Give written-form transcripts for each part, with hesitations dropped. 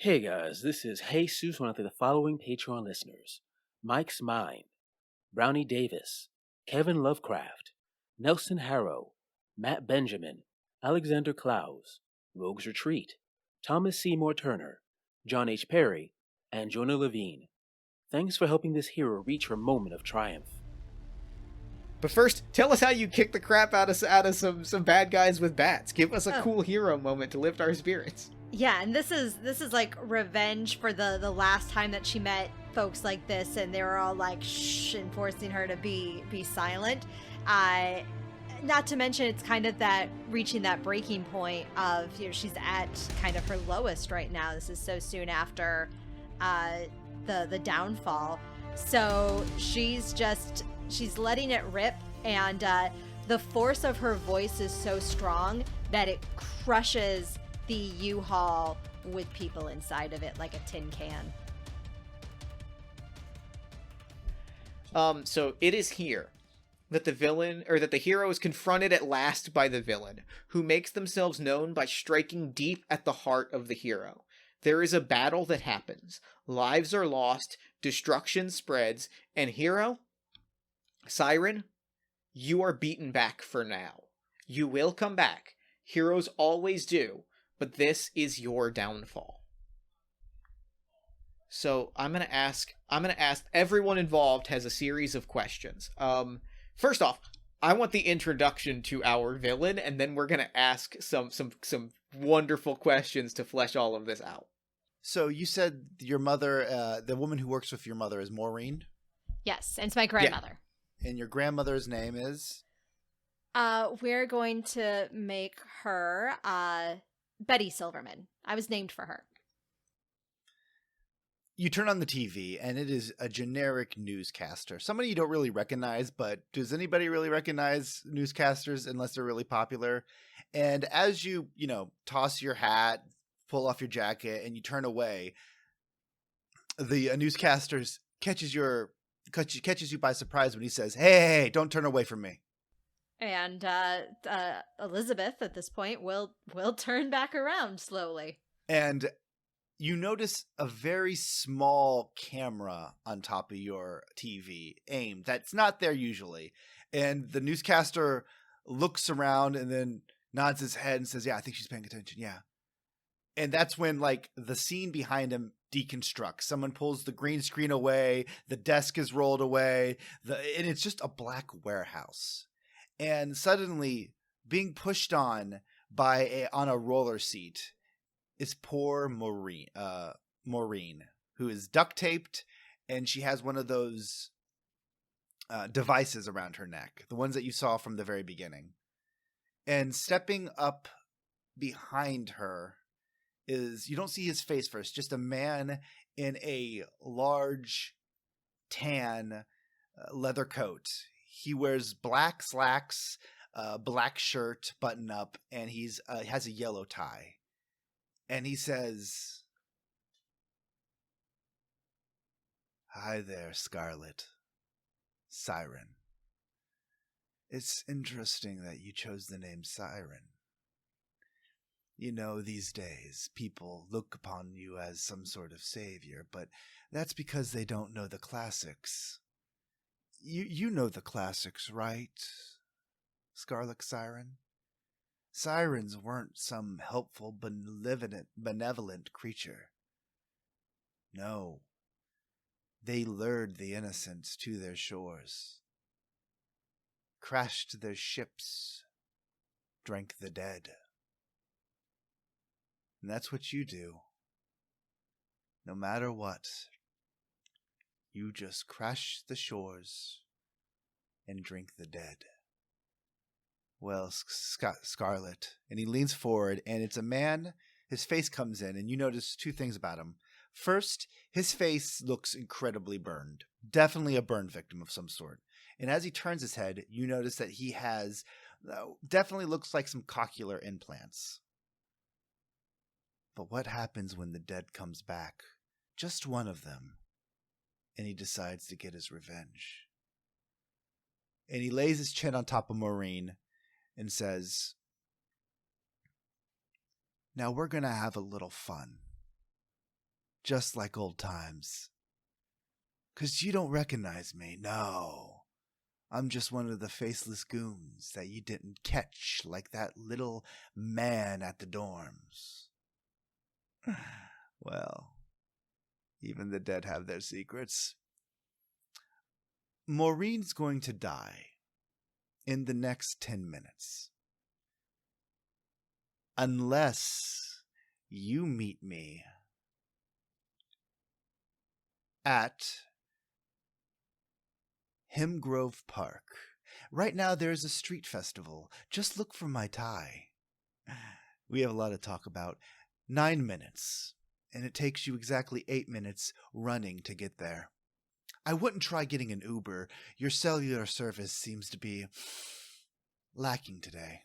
Hey guys, this is Jesus, one of the following Patreon listeners: Mike's Mind, Brownie Davis, Kevin Lovecraft, Nelson Harrow, Matt Benjamin, Alexander Klaus, Rogue's Retreat, Thomas Seymour Turner, John H. Perry, and Jonah Levine. Thanks for helping this hero reach her moment of triumph. But first, tell us how you kick the crap out of some bad guys with bats. Give us a cool hero moment to lift our spirits. Yeah, and this is like revenge for the last time that she met folks like this, and they were all like shh and forcing her to be silent. Not to mention, it's kind of that reaching that breaking point of, you know, she's at kind of her lowest right now. This is so soon after the downfall, so she's letting it rip, and the force of her voice is so strong that it crushes the U-Haul with people inside of it like a tin can. So it is here that the hero is confronted at last by the villain, who makes themselves known by striking deep at the heart of the hero. There is a battle that happens. Lives are lost, destruction spreads, and hero, Siren, you are beaten back for now. You will come back. Heroes always do. But this is your downfall. So I'm gonna ask everyone involved has a series of questions. First off, I want the introduction to our villain, and then we're gonna ask some wonderful questions to flesh all of this out. So you said your mother, the woman who works with your mother, is Maureen? Yes, and it's my grandmother. Yeah. And your grandmother's name is? We're going to make her Betty Silverman. I was named for her. You turn on the TV, and it is a generic newscaster. Somebody you don't really recognize, but does anybody really recognize newscasters unless they're really popular? And as you toss your hat, pull off your jacket, and you turn away, the newscaster catches you by surprise when he says, "Hey, don't turn away from me." And Elizabeth, at this point, will turn back around slowly. And you notice a very small camera on top of your TV aimed. That's not there usually. And the newscaster looks around and then nods his head and says, "Yeah, I think she's paying attention. Yeah." And that's when, like, the scene behind him deconstructs. Someone pulls the green screen away. The desk is rolled away. And it's just a black warehouse. And suddenly, being pushed on on a roller seat is poor Maureen, who is duct taped, and she has one of those devices around her neck, the ones that you saw from the very beginning. And stepping up behind her is, you don't see his face first, just a man in a large tan leather coat. He wears black slacks, black shirt, button up, and he's has a yellow tie. And he says, "Hi there, Scarlet Siren. It's interesting that you chose the name Siren. You know, these days, people look upon you as some sort of savior, but that's because they don't know the classics. You know the classics, right, Scarlet Siren? Sirens weren't some helpful, benevolent creature. No, they lured the innocent to their shores, crashed their ships, drank the dead. And that's what you do. No matter what, you just crash the shores and drink the dead. Well, Scarlet." And he leans forward, and it's a man. His face comes in, and you notice two things about him. First, his face looks incredibly burned. Definitely a burn victim of some sort. And as he turns his head, you notice that he has, definitely looks like some cochlear implants. But what happens when the dead comes back? Just one of them. And he decides to get his revenge. And he lays his chin on top of Maureen and says, "Now we're going to have a little fun. just like old times. 'Cause you don't recognize me, no. I'm just one of the faceless goons that you didn't catch like that little man at the dorms. Well, even the dead have their secrets. Maureen's going to die in the next 10 minutes. Unless you meet me at Hemgrove Park. Right now there's a street festival. Just look for my tie. We have a lot to talk about. 9 minutes. And it takes you exactly 8 minutes running to get there. I wouldn't try getting an Uber. Your cellular service seems to be lacking today.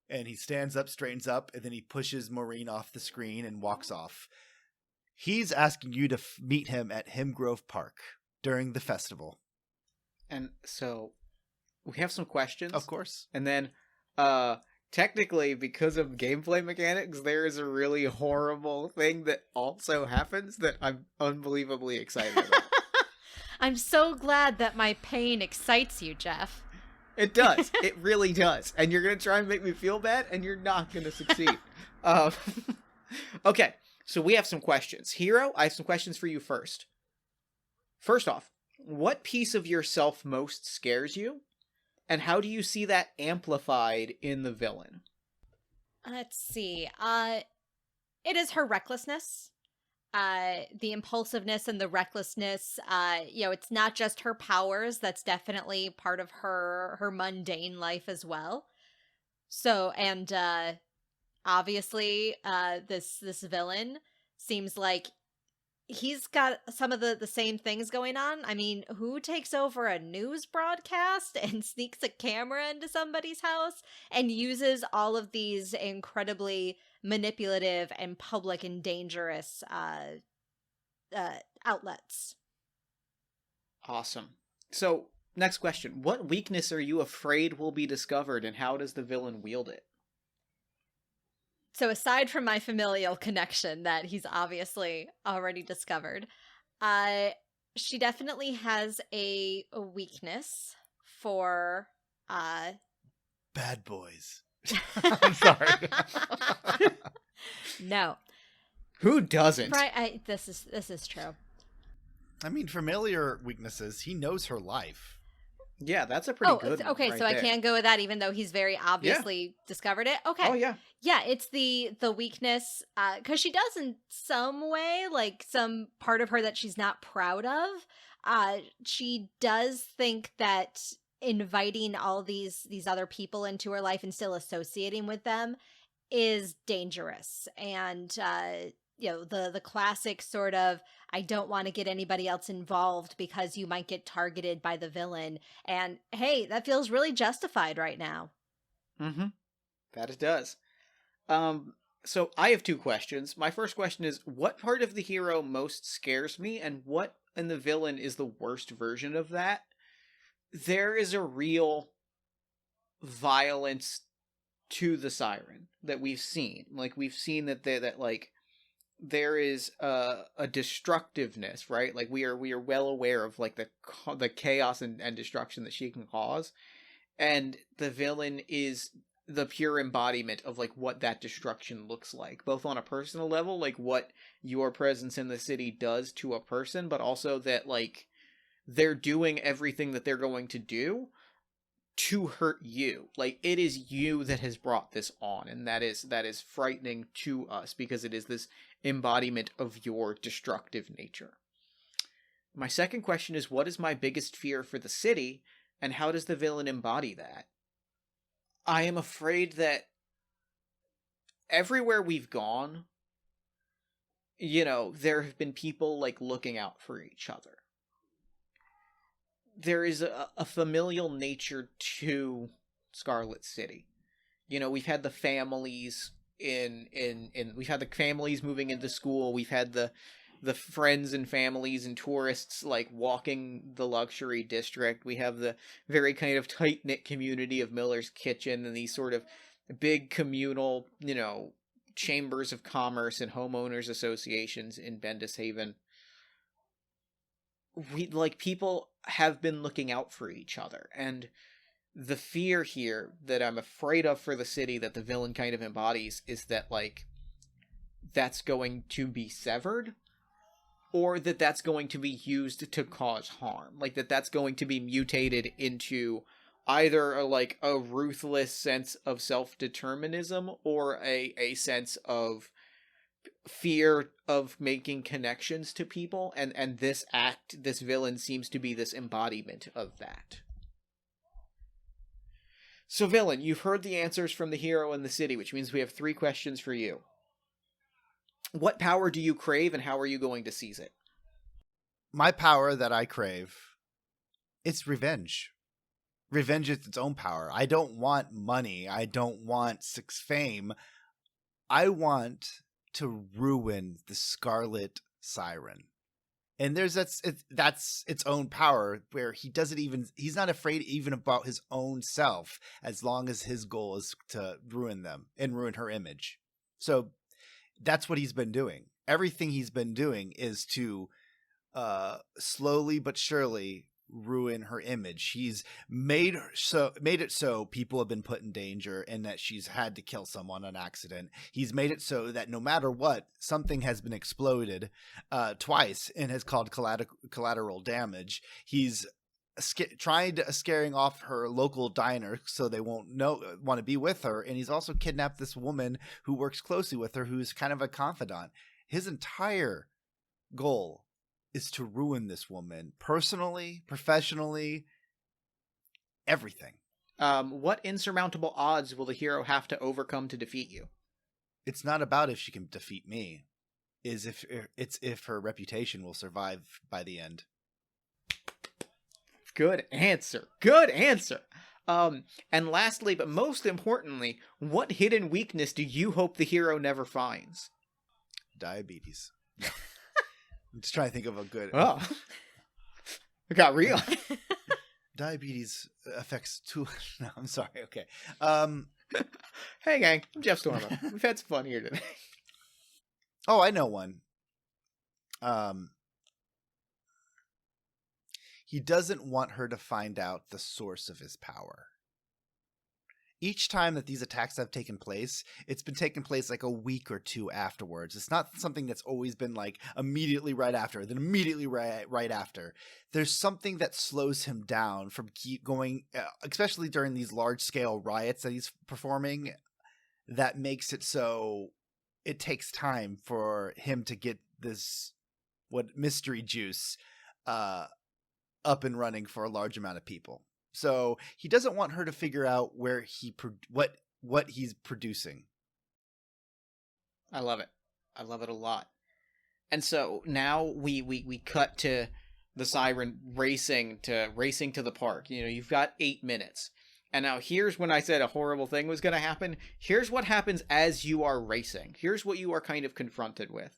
And he stands up, straightens up, and then he pushes Maureen off the screen and walks off. He's asking you to meet him at Hemgrove Park during the festival. And so we have some questions. Of course. And then technically, because of gameplay mechanics, there is a really horrible thing that also happens that I'm unbelievably excited about. I'm so glad that my pain excites you, Jeff. It does. It really does. And you're going to try and make me feel bad, and you're not going to succeed. Okay, so we have some questions. Hero, I have some questions for you first. First off, what piece of yourself most scares you? And how do you see that amplified in the villain? Let's see. It is her recklessness. The impulsiveness and the recklessness. It's not just her powers. That's definitely part of her mundane life as well. So, and obviously, this villain seems like he's got some of the same things going on. I mean, who takes over a news broadcast and sneaks a camera into somebody's house and uses all of these incredibly manipulative and public and dangerous outlets? Awesome. So, next question. What weakness are you afraid will be discovered, and how does the villain wield it? So aside from my familial connection that he's obviously already discovered, she definitely has a weakness for bad boys. I'm sorry. No. Who doesn't? Right, this is true. I mean, familiar weaknesses. He knows her life. Yeah, that's a pretty good one. Okay, right so I there. can't go with that, even though he's very obviously discovered it. Okay. Oh, yeah. Yeah, it's the weakness, because she does in some way, like some part of her that she's not proud of. She does think that inviting all these other people into her life and still associating with them is dangerous. And the classic sort of, I don't want to get anybody else involved because you might get targeted by the villain. And hey, that feels really justified right now. Mm-hmm. That it does. So I have two questions. My first question is, what part of the hero most scares me, and what in the villain is the worst version of that? There is a real violence to the Siren that we've seen. Like, we've seen that there is a destructiveness, right? Like, we are well aware of like the chaos and destruction that she can cause, and the villain is the pure embodiment of like what that destruction looks like, both on a personal level, like what your presence in the city does to a person, but also that like they're doing everything that they're going to do to hurt you. Like, it is you that has brought this on, and that is frightening to us because it is this embodiment of your destructive nature. My second question is, what is my biggest fear for the city, and how does the villain embody that? I am afraid that everywhere we've gone, there have been people like looking out for each other. There is a familial nature to Scarlet City. We've had the families we've had the families moving into school. We've had the friends and families and tourists like walking the luxury district. We have the very kind of tight-knit community of Miller's Kitchen and these sort of big communal, chambers of commerce and homeowners associations in Bendis Haven, people have been looking out for each other, and the fear here that I'm afraid of for the city that the villain kind of embodies is that, like, that's going to be severed, or that that's going to be used to cause harm. Like, that's going to be mutated into either a ruthless sense of self-determinism or a sense of fear of making connections to people, and this villain seems to be this embodiment of that. So, villain, you've heard the answers from the hero and the city, which means we have 3 questions for you. What power do you crave, and how are you going to seize it? My power that I crave, it's revenge. Revenge is its own power. I don't want money. I don't want fame. I want to ruin the Scarlet Siren. And that's its own power, where he's not afraid even about his own self, as long as his goal is to ruin them and ruin her image. So that's what he's been doing. Everything he's been doing is to slowly but surely ruin her image. He's made it so people have been put in danger and that she's had to kill someone on accident. He's made it so that no matter what, something has been exploded twice and has caused collateral damage. He's scaring off her local diner so they won't want to be with her, and he's also kidnapped this woman who works closely with her, who's kind of a confidant. His entire goal is to ruin this woman personally, professionally, everything. What insurmountable odds will the hero have to overcome to defeat you? It's not about if she can defeat me. It's if her reputation will survive by the end. Good answer. Good answer. And lastly, but most importantly, what hidden weakness do you hope the hero never finds? Diabetes. No. I'm just trying to think of a good... Oh. It got real. Diabetes affects two... No, I'm sorry. Okay. Hey, gang. I'm Jeff Stormer. We've had some fun here today. Oh, I know one. He doesn't want her to find out the source of his power. Each time that these attacks have taken place, it's been taking place like a week or 2 afterwards. It's not something that's always been like immediately right after, then immediately right after. There's something that slows him down from keep going, especially during these large-scale riots that he's performing, that makes it so it takes time for him to get this mystery juice up and running for a large amount of people. So he doesn't want her to figure out where what he's producing. I love it. I love it a lot. And so now we cut to the Siren racing to the park. You know, you've got 8 minutes. And now here's when I said a horrible thing was going to happen. Here's what happens as you are racing. Here's what you are kind of confronted with.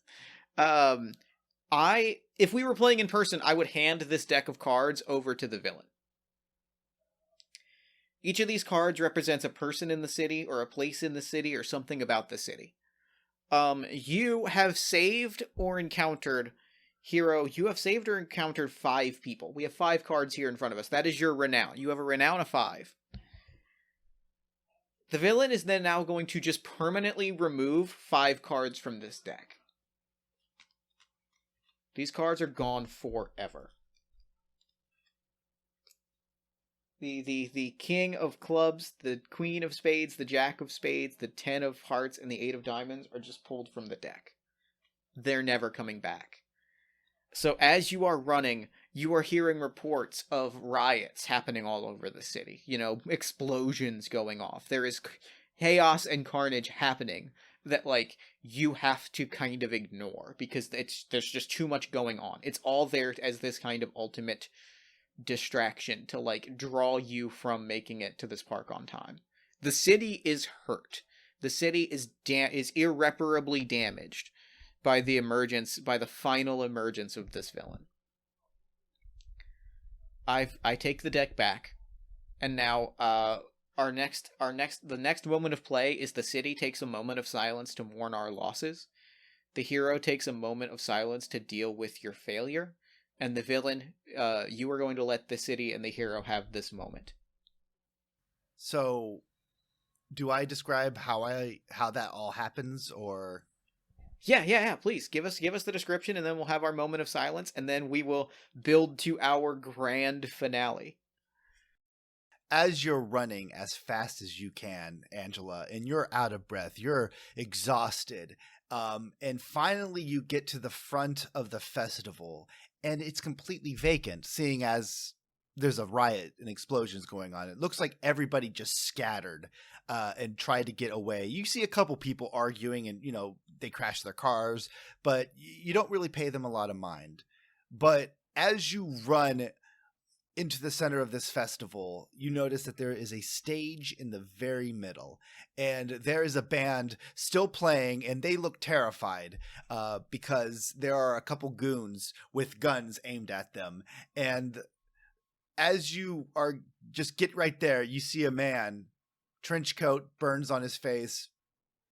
If we were playing in person, I would hand this deck of cards over to the villain. Each of these cards represents a person in the city or a place in the city or something about the city. You have saved or encountered, hero, you have saved or encountered 5 people. We have 5 cards here in front of us. That is your renown. You have a renown of 5. The villain is then now going to just permanently remove 5 cards from this deck. These cards are gone forever. The king of clubs, the queen of spades, the jack of spades, the 10 of hearts, and the 8 of diamonds are just pulled from the deck. They're never coming back. So as you are running, you are hearing reports of riots happening all over the city. You know, explosions going off. There is chaos and carnage happening that, like, you have to kind of ignore because there's just too much going on. It's all there as this kind of ultimate distraction to, like, draw you from making it to this park on time. The city is hurt. The city is irreparably damaged by the final emergence of this villain. I take the deck back, and now the next moment of play is the city takes a moment of silence to mourn our losses. The hero takes a moment of silence to deal with your failure, and the villain, you are going to let the city and the hero have this moment. So, do I describe how that all happens, or? Yeah. Please give us the description, and then we'll have our moment of silence, and then we will build to our grand finale. As you're running as fast as you can, Angela, and you're out of breath, you're exhausted, and finally you get to the front of the festival, and it's completely vacant, seeing as there's a riot and explosions going on. It looks like everybody just scattered and tried to get away. You see a couple people arguing, and they crash their cars, but you don't really pay them a lot of mind. But as you run into the center of this festival, you notice that there is a stage in the very middle, and there is a band still playing, and they look terrified because there are a couple goons with guns aimed at them. And as you are just get right there, you see a man, trench coat, burns on his face,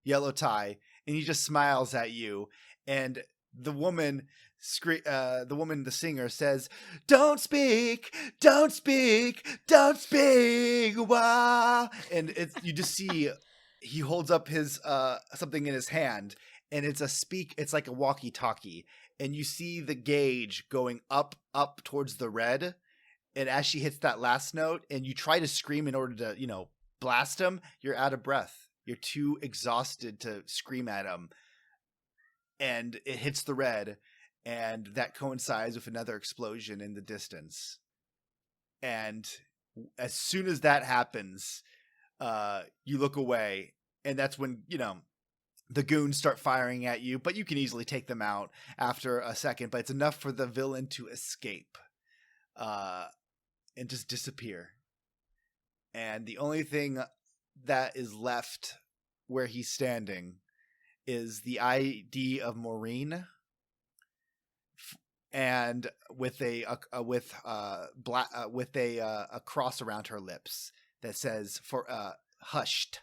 yellow tie, and he just smiles at you. And the woman, the singer says, "Don't speak, don't speak, don't speak." Wow. And you just see he holds up his something in his hand, and it's like a walkie-talkie, and you see the gauge going up towards the red. And as she hits that last note, and you try to scream in order to, blast him, you're out of breath. You're too exhausted to scream at him. And it hits the red, and that coincides with another explosion in the distance. And as soon as that happens, you look away, and that's when, the goons start firing at you, but you can easily take them out after a second. But it's enough for the villain to escape. And just disappear. And the only thing that is left where he's standing is the ID of Maureen, and with a cross around her lips that says for hushed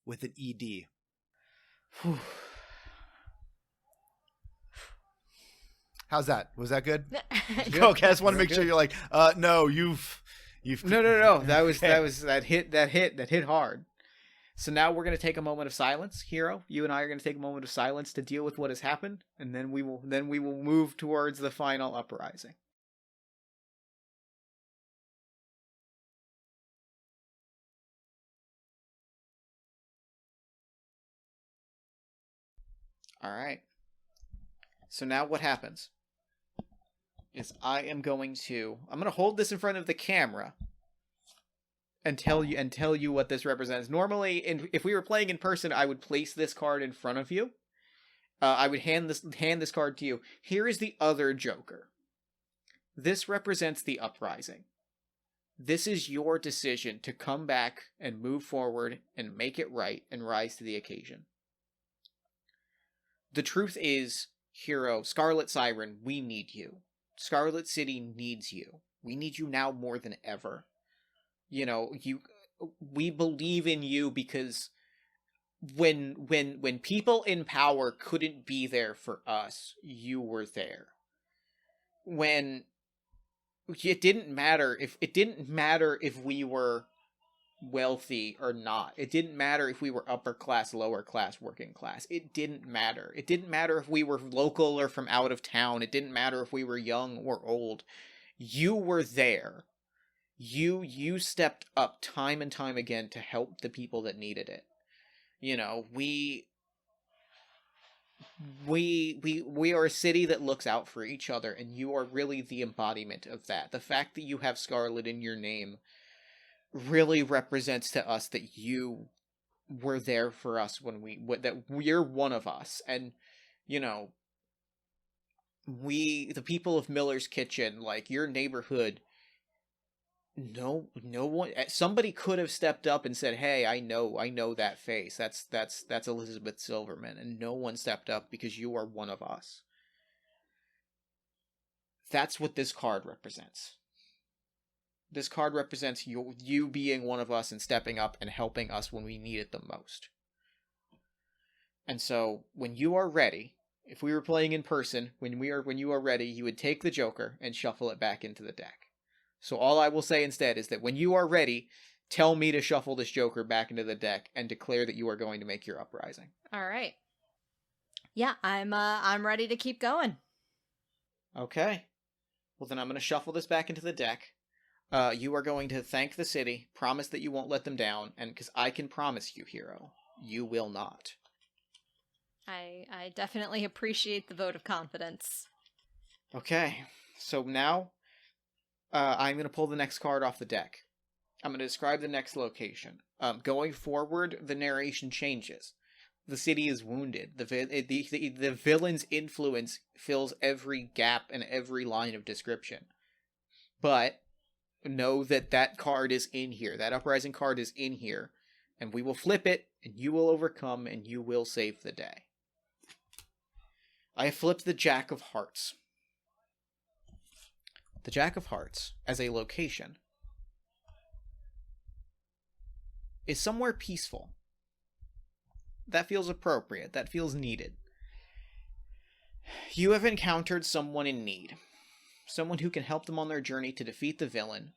with an ED. How's that? Was that good? Okay, I just want to make sure you're like, no, you've. No. That hit hard. So now we're gonna take a moment of silence, Hero. You and I are gonna take a moment of silence to deal with what has happened, and then we will move towards the final uprising. All right. So now what happens is I'm going to hold this in front of the camera and tell you what this represents. Normally, if we were playing in person, I would place this card in front of you. I would hand this card to you. Here is the other Joker. This represents the uprising. This is your decision to come back and move forward and make it right and rise to the occasion. The truth is, Hero, Scarlet Siren, we need you. Scarlet City needs you. We need you now more than ever. We believe in you because when people in power couldn't be there for us, you were there. When it didn't matter if we were wealthy or not. It didn't matter if we were upper class, lower class, working class. It didn't matter. It didn't matter if we were local or from out of town. It didn't matter if we were young or old. You were there. You stepped up time and time again to help the people that needed it. We are a city that looks out for each other, and you are really the embodiment of that. The fact that you have Scarlet in your name really represents to us that you were there for us that you're one of us. And the people of Miller's Kitchen, like your neighborhood, no one, somebody could have stepped up and said, "Hey, I know that face. That's Elizabeth Silverman," and no one stepped up because you are one of us. That's what this card represents. This card represents you being one of us and stepping up and helping us when we need it the most. And so, when you are ready, if we were playing in person, when you are ready, you would take the Joker and shuffle it back into the deck. So all I will say instead is that when you are ready, tell me to shuffle this Joker back into the deck and declare that you are going to make your uprising. All right. Yeah, I'm ready to keep going. Okay. Well, then I'm going to shuffle this back into the deck. You are going to thank the city, promise that you won't let them down, and because I can promise you, hero, you will not. I definitely appreciate the vote of confidence. Okay, so now I'm going to pull the next card off the deck. I'm going to describe the next location. Going forward, the narration changes. The city is wounded. The villain's influence fills every gap and every line of description. But know that card is in here. That uprising card is in here. And we will flip it, and you will overcome, and you will save the day. I have flipped the Jack of Hearts. The Jack of Hearts, as a location, is somewhere peaceful. That feels appropriate. That feels needed. You have encountered someone in need. Someone who can help them on their journey to defeat the villain.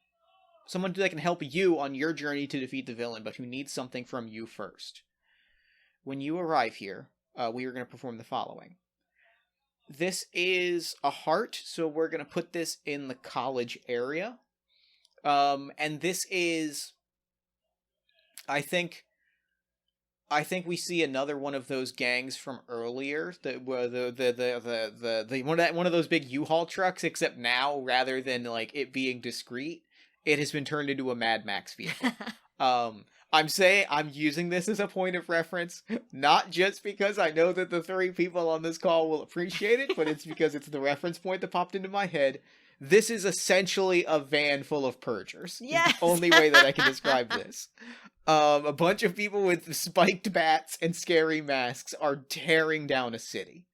Someone that can help you on your journey to defeat the villain, but who needs something from you first. When you arrive here, we are going to perform the following. This is a heart, so we're going to put this in the college area. And this is, I think we see another one of those gangs from earlier, one of those big U-Haul trucks, except now, rather than like it being discreet, it has been turned into a Mad Max vehicle. I'm using this as a point of reference, not just because I know that the 3 people on this call will appreciate it, but it's because it's the reference point that popped into my head. This is essentially a van full of purgers. Yes. It's the only way that I can describe this. A bunch of people with spiked bats and scary masks are tearing down a city.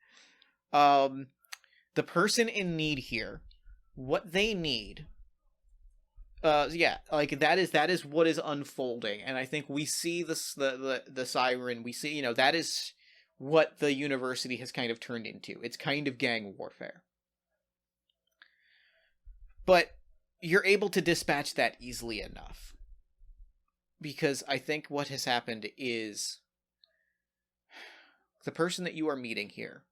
The person in need here, what they need, that is what is unfolding, and I think we see the siren. We see, that is what the university has kind of turned into. It's kind of gang warfare, but you're able to dispatch that easily enough, because I think what has happened is the person that you are meeting here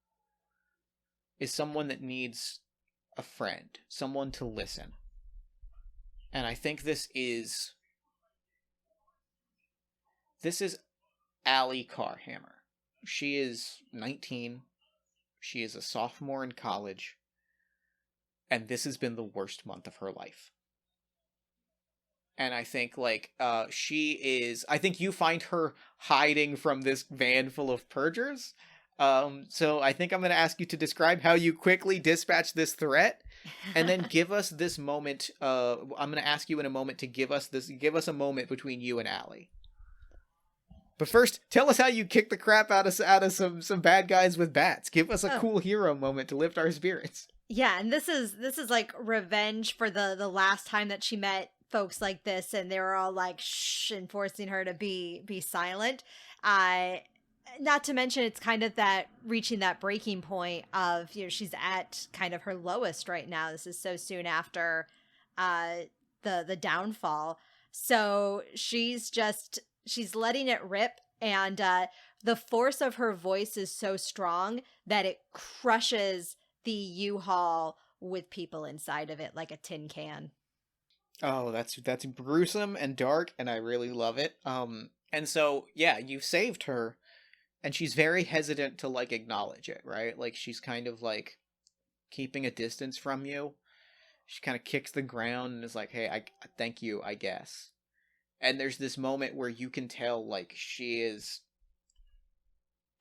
is someone that needs a friend, someone to listen. And I think this is Allie Carhammer. She is 19. She is a sophomore in college. And this has been the worst month of her life. And I think, I think you find her hiding from this van full of purgers. So I think I'm going to ask you to describe how you quickly dispatch this threat. And then give us this moment. I'm going to ask you in a moment to give us a moment between you and Allie. But first, tell us how you kick the crap out of some bad guys with bats. Give us a cool hero moment to lift our spirits. Yeah, and this is like revenge for the last time that she met folks like this, and they were all like shh and forcing her to be silent. Not to mention, it's kind of that reaching that breaking point of, she's at kind of her lowest right now. This is so soon after the downfall. So she's letting it rip, and the force of her voice is so strong that it crushes the U-Haul with people inside of it like a tin can. Oh, that's gruesome and dark, and I really love it. And so, yeah, you saved her. And she's very hesitant to, acknowledge it, right? She's kind of, keeping a distance from you. She kind of kicks the ground and is like, hey, I thank you, I guess. And there's this moment where you can tell, she's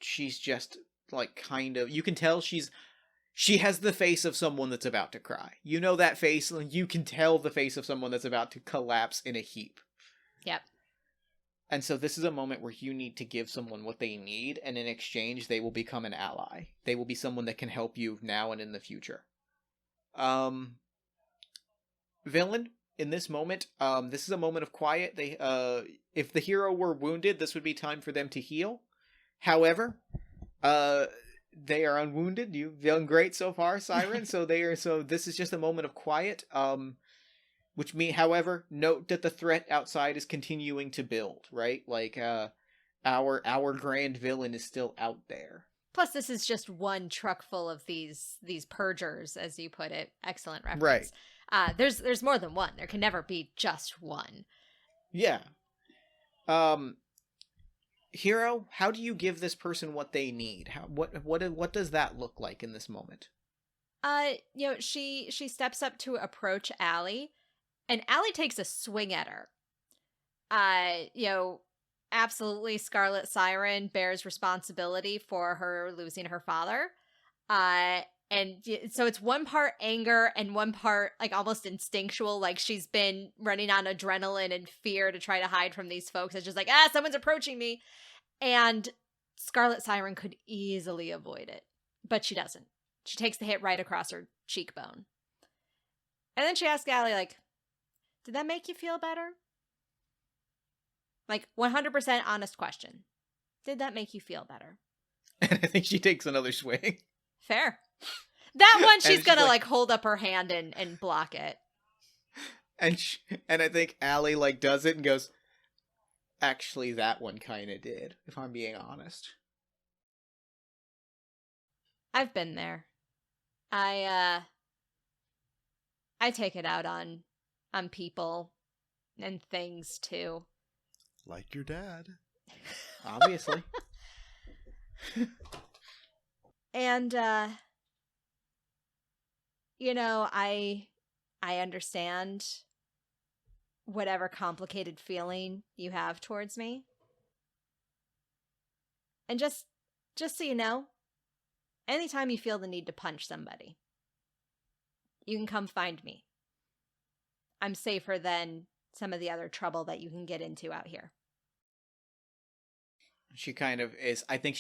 just, you can tell she has the face of someone that's about to cry. You know that face, you can tell the face of someone that's about to collapse in a heap. Yep. And so this is a moment where you need to give someone what they need, and in exchange, they will become an ally. They will be someone that can help you now and in the future. Villain, in this moment, this is a moment of quiet. If the hero were wounded, this would be time for them to heal. However, they are unwounded. You've done great so far, Siren. So this is just a moment of quiet. Which mean, however, note that the threat outside is continuing to build, right? Like, our grand villain is still out there. Plus, this is just one truck full of these purgers, as you put it. Excellent reference. Right. There's more than one. There can never be just one. Yeah. Hero, how do you give this person what they need? What does that look like in this moment? She steps up to approach Allie, and Allie takes a swing at her. Absolutely, Scarlet Siren bears responsibility for her losing her father. And so it's one part anger and one part like almost instinctual, like she's been running on adrenaline and fear to try to hide from these folks. It's just like, someone's approaching me. And Scarlet Siren could easily avoid it, but she doesn't. She takes the hit right across her cheekbone. And then she asks Allie, like, did that make you feel better? Like, 100% honest question. Did that make you feel better? And I think she takes another swing. Fair. That one, she's gonna, like, hold up her hand and block it. And I think Allie, like, does it and goes, actually, that one kind of did, if I'm being honest. I've been there. I take it out on people and things, too. Like your dad. Obviously. And, I understand whatever complicated feeling you have towards me. And just so you know, anytime you feel the need to punch somebody, you can come find me. I'm safer than some of the other trouble that you can get into out here. She kind of is. I think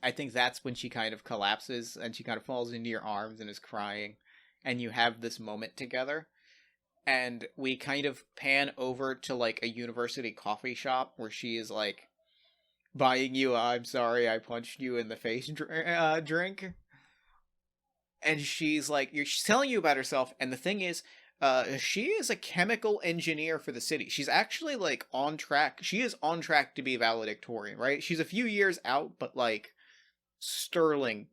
I think that's when she kind of collapses and she kind of falls into your arms and is crying. And you have this moment together. And we kind of pan over to like a university coffee shop where she is like buying you I'm sorry I punched you in the face drink. And she's like, she's telling you about herself. And the thing is, she is a chemical engineer for the city. She's actually like on track. She is on track to be valedictorian, right? She's a few years out, but like sterling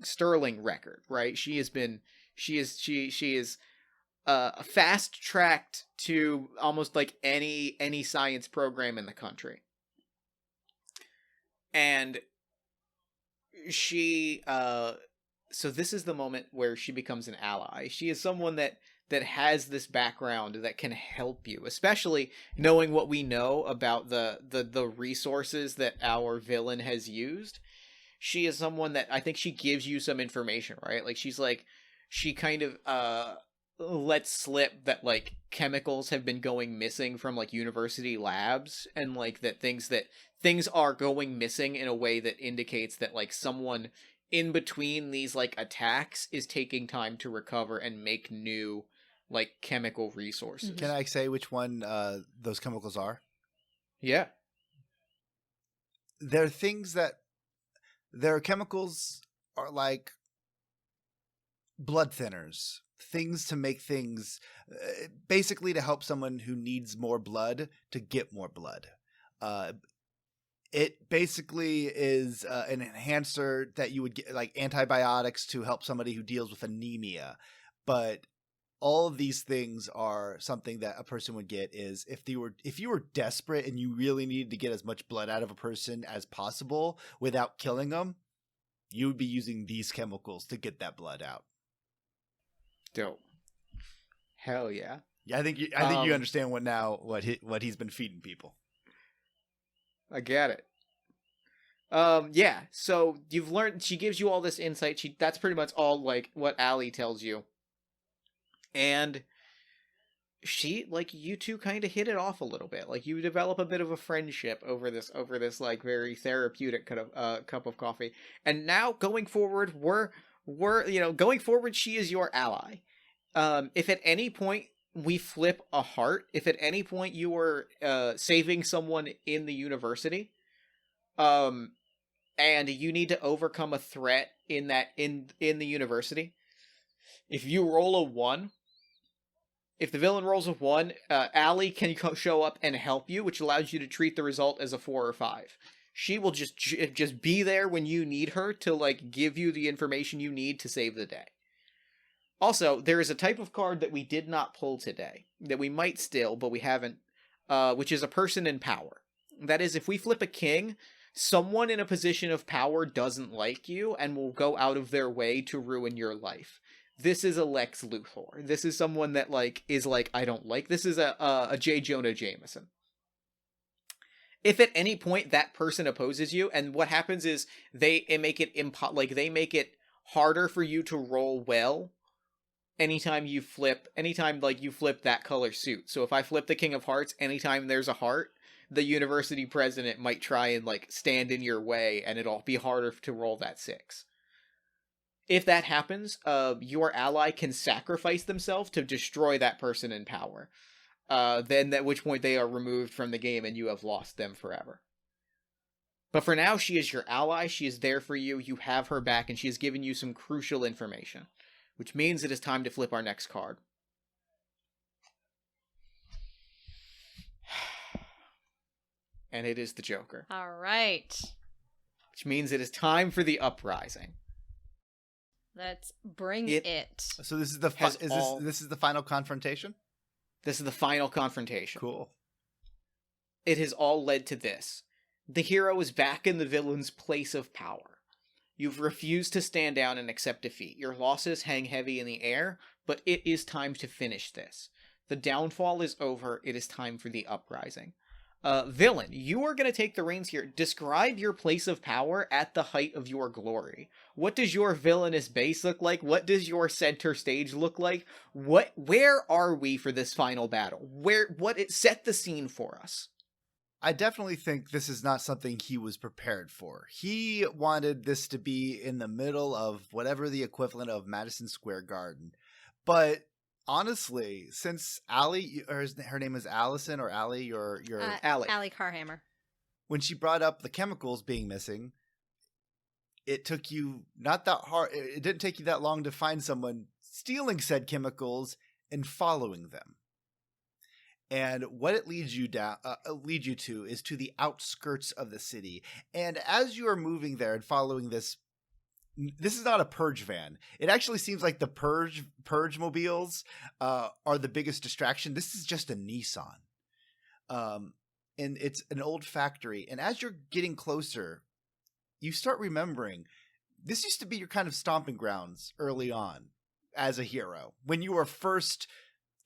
record, right? She is fast tracked to almost like any science program in the country. And she, so this is the moment where she becomes an ally. She is someone that has this background that can help you, especially knowing what we know about the resources that our villain has used. She is someone that I think she gives you some information, right? Like she kind of lets slip that like chemicals have been going missing from like university labs, and like that things are going missing in a way that indicates that like someone in between these like attacks is taking time to recover and make new like chemical resources. Can I say which one those chemicals are? Yeah. There are things that their chemicals are like blood thinners, things to make things basically to help someone who needs more blood to get more blood. It basically is an enhancer that you would get, like antibiotics to help somebody who deals with anemia. But all of these things are something that a person would get is if you were desperate and you really needed to get as much blood out of a person as possible without killing them, you would be using these chemicals to get that blood out. Dope. Hell yeah. Yeah, I think you understand what he's been feeding people. I get it. Yeah, so you've learned, she gives you all this insight. That's pretty much all like what Allie tells you. And she, like, you two kind of hit it off a little bit. Like, you develop a bit of a friendship over this like very therapeutic kind of cup of coffee. And now going forward, going forward, she is your ally. If at any point we flip a heart, if at any point you were saving someone in the university, and you need to overcome a threat in the university, if you roll a 1, if the villain rolls a 1, Allie can show up and help you, which allows you to treat the result as a 4 or 5. She will just be there when you need her to, like, give you the information you need to save the day. Also, there is a type of card that we did not pull today, that we might still, but we haven't, which is a person in power. That is, if we flip a king, someone in a position of power doesn't like you and will go out of their way to ruin your life. This is a Lex Luthor. This is someone that, like, is like, I don't like. This is a J. Jonah Jameson. If at any point that person opposes you, and what happens is they make it harder for you to roll well anytime you flip that color suit. So if I flip the King of Hearts, anytime there's a heart, the university president might try and, like, stand in your way, and it'll be harder to roll that 6. If that happens, your ally can sacrifice themselves to destroy that person in power. Then at which point they are removed from the game and you have lost them forever. But for now, she is your ally, she is there for you, you have her back, and she has given you some crucial information. Which means it is time to flip our next card. And it is the Joker. All right. Which means it is time for the Uprising. Let's bring it. So this is the this is the final confrontation? This is the final confrontation. Cool. It has all led to this. The hero is back in the villain's place of power. You've refused to stand down and accept defeat. Your losses hang heavy in the air, but it is time to finish this. The downfall is over. It is time for the Uprising. Villain, you are going to take the reins here. Describe your place of power at the height of your glory. What does your villainous base look like? What does your center stage look like? Where are we for this final battle? Set the scene for us. I definitely think this is not something he was prepared for. He wanted this to be in the middle of whatever the equivalent of Madison Square Garden. But honestly, since Allie, or her name is Allison or Allie, your Allie Carhammer. When she brought up the chemicals being missing, it took you not that hard. It didn't take you that long to find someone stealing said chemicals and following them. And what it leads you to is to the outskirts of the city. And as you are moving there and following this is not a purge van. It actually seems like the purge mobiles are the biggest distraction. This is just a Nissan. And it's an old factory. And as you're getting closer, you start remembering this used to be your kind of stomping grounds early on as a hero. When you were first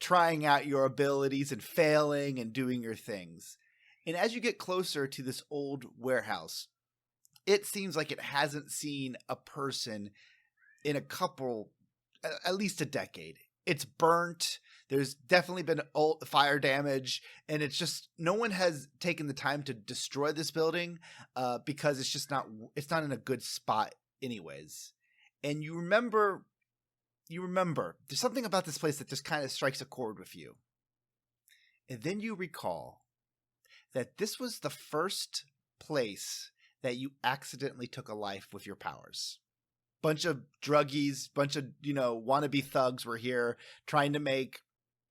trying out your abilities and failing and doing your things. And as you get closer to this old warehouse, it seems like it hasn't seen a person in at least a decade. It's burnt. There's definitely been old fire damage, and it's just no one has taken the time to destroy this building because it's not in a good spot anyways. And you remember there's something about this place that just kind of strikes a chord with you. And then you recall that this was the first place that you accidentally took a life with your powers. Bunch of druggies, bunch of, wannabe thugs were here trying to make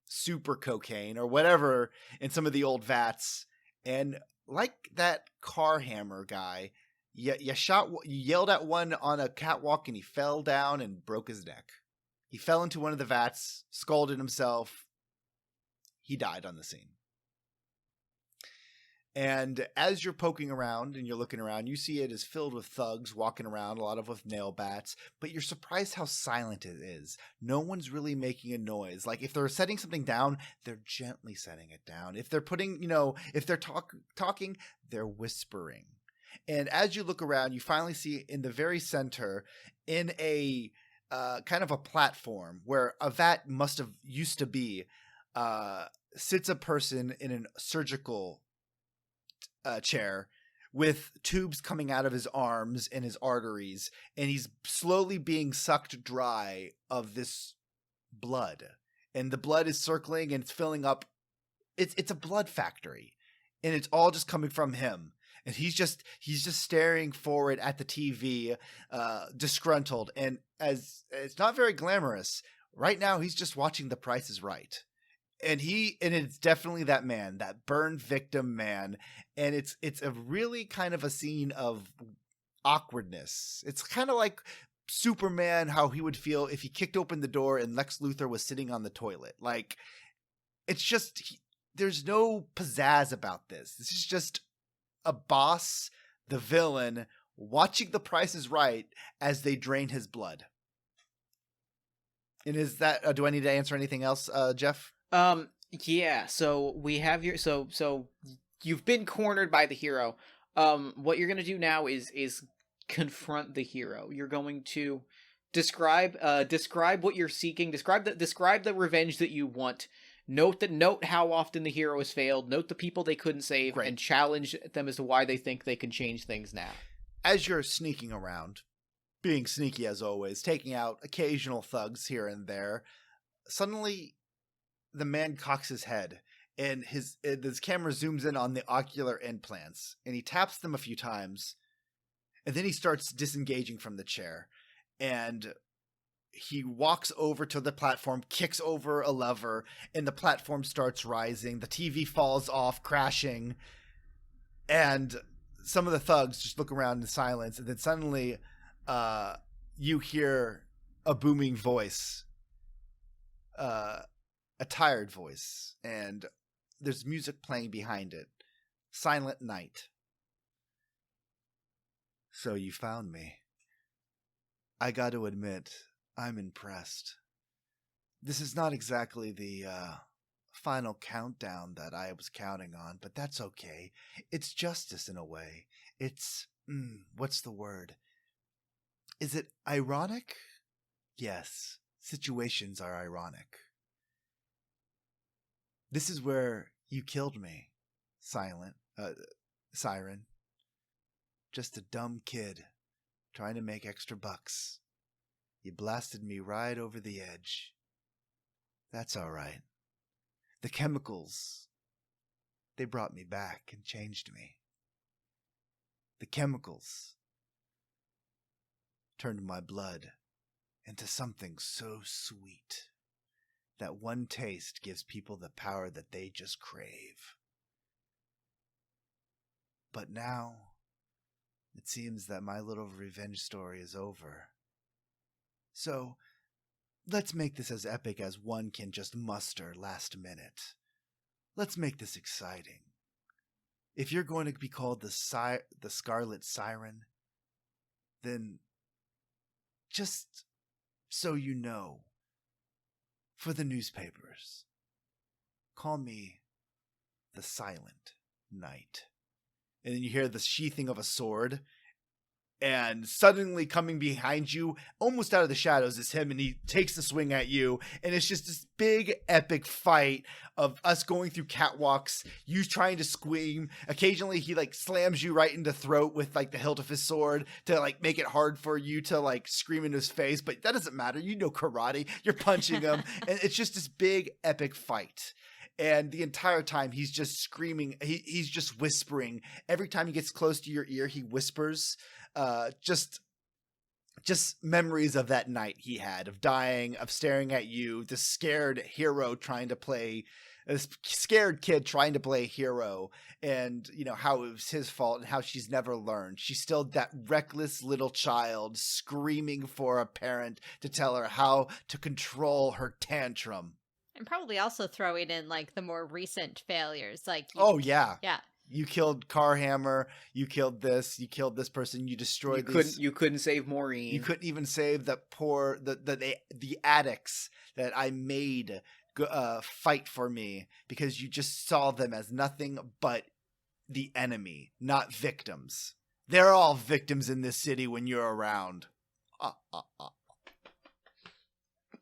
super cocaine or whatever in some of the old vats. And like that car hammer guy, you yelled at one on a catwalk and he fell down and broke his neck. He fell into one of the vats, scalded himself. He died on the scene. And as you're poking around and you're looking around, you see it is filled with thugs walking around, a lot of with nail bats, but you're surprised how silent it is. No one's really making a noise. Like if they're setting something down, they're gently setting it down. If they're putting, if they're talking, they're whispering. And as you look around, you finally see in the very center, in a kind of a platform where a vat must have used to be, sits a person in a surgical chair with tubes coming out of his arms and his arteries, and he's slowly being sucked dry of this blood. and the blood is circling and it's filling up. It's a blood factory, and it's all just coming from him. And he's just staring forward at the TV, disgruntled. And as it's not very glamorous right now, he's just watching The Price is Right. And it's definitely that man, that burned victim man. And it's a really kind of a scene of awkwardness. It's kind of like Superman, how he would feel if he kicked open the door and Lex Luthor was sitting on the toilet. Like, it's just, there's no pizzazz about this. This is just a boss, the villain, watching The Price is Right as they drain his blood. And is that, do I need to answer anything else, Jeff? Yeah, so we have your, so you've been cornered by the hero. What you're going to do now is confront the hero. You're going to describe what you're seeking, describe the revenge that you want. Note how often the hero has failed, note the people they couldn't save, Right. and challenge them as to why they think they can change things now. As you're sneaking around, being sneaky as always, taking out occasional thugs here and there, suddenly the man cocks his head, and his camera zooms in on the ocular implants, and he taps them a few times, and then he starts disengaging from the chair, and he walks over to the platform, kicks over a lever, and the platform starts rising. The TV falls off, crashing, and some of the thugs just look around in silence, and then suddenly you hear a booming voice, a tired voice, and there's music playing behind it. Silent Night. So you found me. I got to admit, I'm impressed. This is not exactly the final countdown that I was counting on, but that's okay. It's justice in a way. It's, what's the word? Is it ironic? Yes, situations are ironic. This is where you killed me, Siren. Just a dumb kid trying to make extra bucks. You blasted me right over the edge. That's all right. The chemicals, they brought me back and changed me. The chemicals turned my blood into something so sweet that one taste gives people the power that they just crave. But now, it seems that my little revenge story is over. So, let's make this as epic as one can just muster last minute. Let's make this exciting. If you're going to be called the Scarlet Siren, then just so you know, for the newspapers, call me the Silent Knight. And then you hear the sheathing of a sword, and suddenly coming behind you, almost out of the shadows, is him, and he takes the swing at you, and it's just this big epic fight of us going through catwalks, you trying to scream. Occasionally he like slams you right in the throat with like the hilt of his sword to like make it hard for you to like scream in his face, but that doesn't matter. You know karate, you're punching him, and it's just this big epic fight. And the entire time he's just screaming, he's just whispering. Every time he gets close to your ear, he whispers just memories of that night he had, of dying, of staring at you, the scared hero trying to play, this scared kid trying to play hero, and you know how it was his fault and how she's never learned. She's still that reckless little child screaming for a parent to tell her how to control her tantrum. And probably also throwing in like the more recent failures, like Oh yeah. yeah. You killed Carhammer, you killed this person, you destroyed these. You couldn't save Maureen. You couldn't even save the poor the addicts that I made fight for me, because you just saw them as nothing but the enemy, not victims. They're all victims in this city when you're around.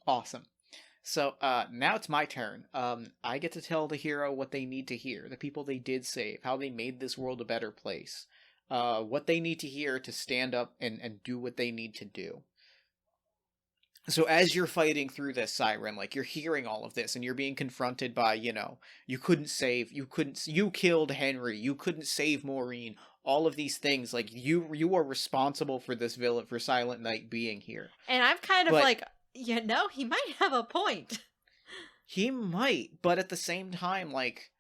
Awesome. So now it's my turn. I get to tell the hero what they need to hear, the people they did save, how they made this world a better place, what they need to hear to stand up and do what they need to do. So as you're fighting through this, Siren, like, you're hearing all of this, and you're being confronted by, you killed Henry, you couldn't save Maureen, all of these things, like, you are responsible for this villain, for Silent Night being here. And I'm kind of But- like, he might have a point. He might, but at the same time, like,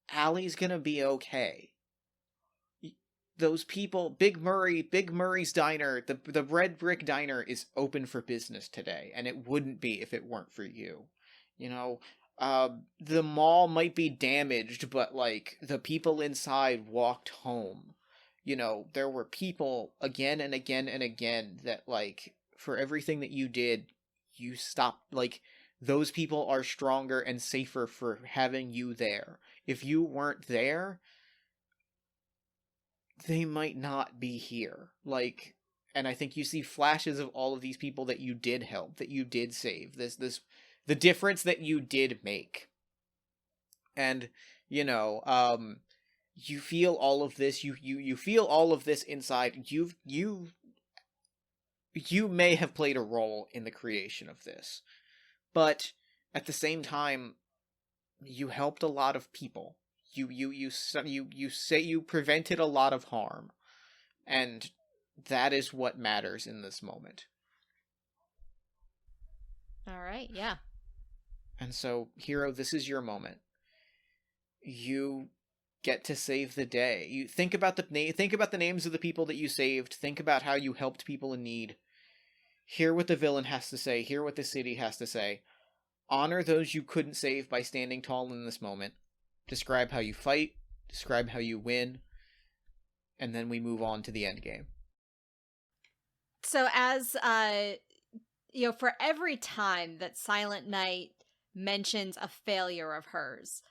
Allie's gonna be okay. Those people, Big Murray's diner, the Red Brick Diner is open for business today, and it wouldn't be if it weren't for you. The mall might be damaged, but, like, the people inside walked home. There were people again and again and again that, like, for everything that you did, you stopped. Like, those people are stronger and safer for having you there. If you weren't there, they might not be here. Like, and I think you see flashes of all of these people that you did help, that you did save, the difference that you did make. And, you feel all of this, you feel all of this inside. You may have played a role in the creation of this, but at the same time, you helped a lot of people. You say you prevented a lot of harm, and that is what matters in this moment. All right, yeah. And so, Hero, this is your moment. You get to save the day. You think about the names of the people that you saved. Think about how you helped people in need. Hear what the villain has to say. Hear what the city has to say. Honor those you couldn't save by standing tall in this moment. Describe how you fight, describe how you win, and then we move on to the end game. So as, for every time that Silent Night mentions a failure of hers,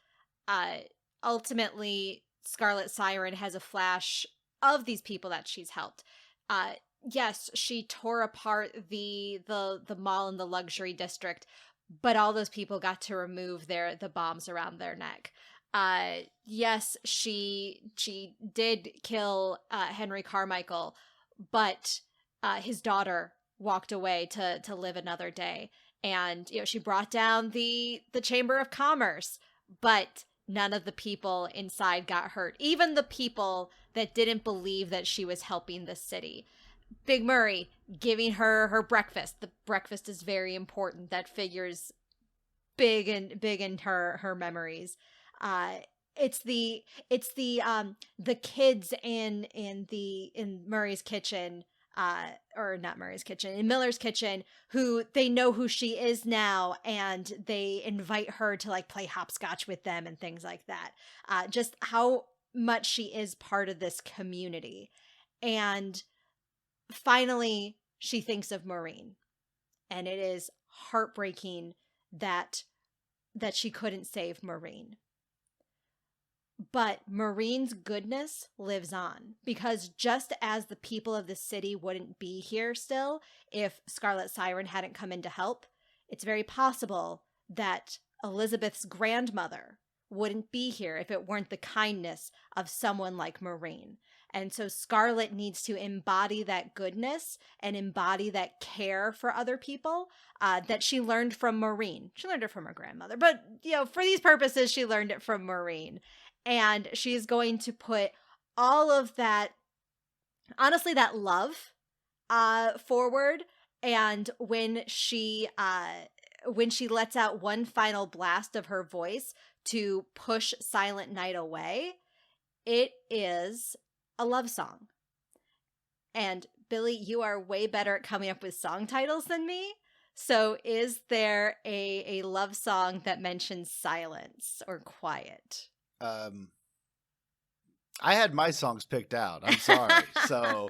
ultimately Scarlet Siren has a flash of these people that she's helped. Yes, she tore apart the mall in the luxury district, but all those people got to remove the bombs around their neck. Yes, she did kill Henry Carmichael, but his daughter walked away to live another day. And she brought down the Chamber of Commerce, but none of the people inside got hurt. Even the people that didn't believe that she was helping the city. Big Murray giving her breakfast. The breakfast is very important. That figures big in her memories. It's the kids in Murray's kitchen, or not Murray's kitchen, in Miller's kitchen, who they know who she is now, and they invite her to, like, play hopscotch with them and things like that. Just how much she is part of this community. And finally, she thinks of Maureen, and it is heartbreaking that she couldn't save Maureen. But Maureen's goodness lives on, because just as the people of the city wouldn't be here still if Scarlet Siren hadn't come in to help, it's very possible that Elizabeth's grandmother wouldn't be here if it weren't the kindness of someone like Maureen. And so Scarlet needs to embody that goodness and embody that care for other people that she learned from Maureen. She learned it from her grandmother, but for these purposes, she learned it from Maureen. And she's going to put all of that, honestly, that love forward. And when she lets out one final blast of her voice to push Silent Night away, it is a love song. And Billy, you are way better at coming up with song titles than me. So is there a love song that mentions silence or quiet? I had my songs picked out. I'm sorry. So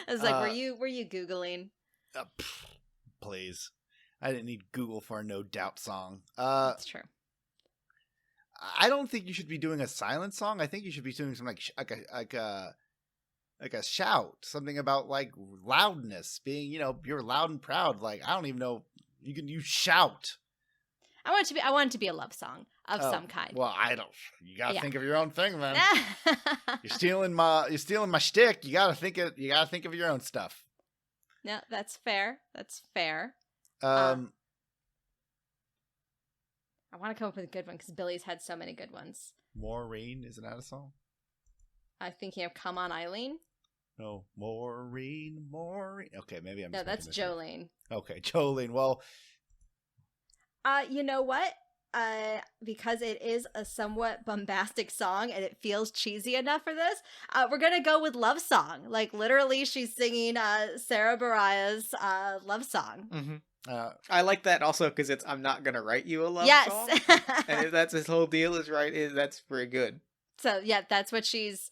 I was like, were you Googling? Please. I didn't need Google for a No Doubt song. That's true. I don't think you should be doing a silent song. I think you should be doing something like a shout, something about, like, loudness, being, you're loud and proud. Like, I don't even know. You shout. I want it to be a love song of some kind. Well, you gotta think of your own thing, man. You're stealing my shtick. You gotta think of your own stuff. No, that's fair. That's fair. Um, I want to come up with a good one because Billy's had so many good ones. Maureen, isn't that a song? I'm thinking of Come On Eileen. No, Maureen. Okay, maybe I'm. No, that's Jolene. Okay, Jolene. Well, you know what? Because it is a somewhat bombastic song and it feels cheesy enough for this, we're gonna go with Love Song. Like, literally, she's singing Sarah Bareilles' Love Song. Mm-hmm. I like that also because it's I'm not gonna write you a love song. And if that's his whole deal is right, that's very good. So yeah, that's what she's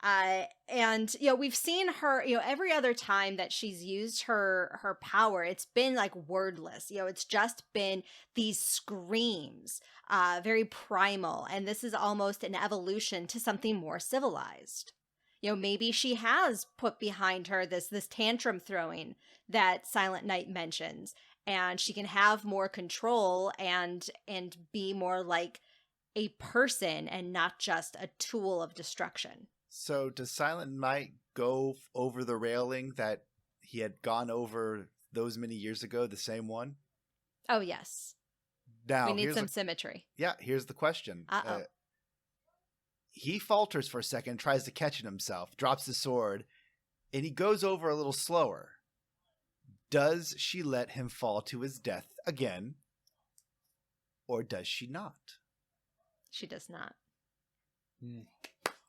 and we've seen her, every other time that she's used her power, it's been like wordless. It's just been these screams, very primal, and this is almost an evolution to something more civilized. Maybe she has put behind her this tantrum throwing that Silent Night mentions, and she can have more control and be more like a person and not just a tool of destruction. So does Silent Night go over the railing that he had gone over those many years ago, the same one? Oh, yes. Now, we need some symmetry. Yeah, here's the question. Uh-oh. He falters for a second, tries to catch it himself, drops the sword, and he goes over a little slower. Does she let him fall to his death again, or does she not? She does not.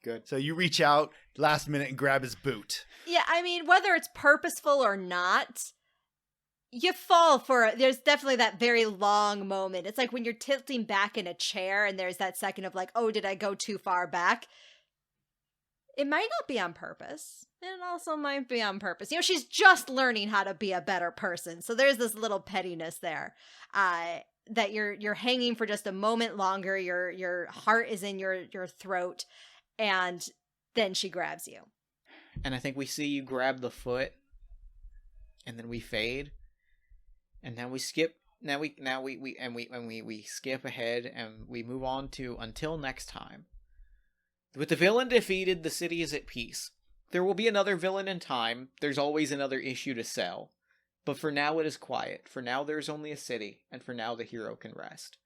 Good. So you reach out last minute and grab his boot. Yeah, I mean, whether it's purposeful or not, you fall for it. There's definitely that very long moment. It's like when you're tilting back in a chair and there's that second of like, oh, did I go too far back? It might not be on purpose. It also might be on purpose. She's just learning how to be a better person. So there's this little pettiness there. That you're hanging for just a moment longer. Your heart is in your throat, and then she grabs you. And I think we see you grab the foot, and then we fade, and now we skip. Now we skip ahead, and we move on to Until Next Time. With the villain defeated, the city is at peace. There will be another villain in time. There's always another issue to sell. But for now it is quiet. For now there is only a city, and for now the hero can rest.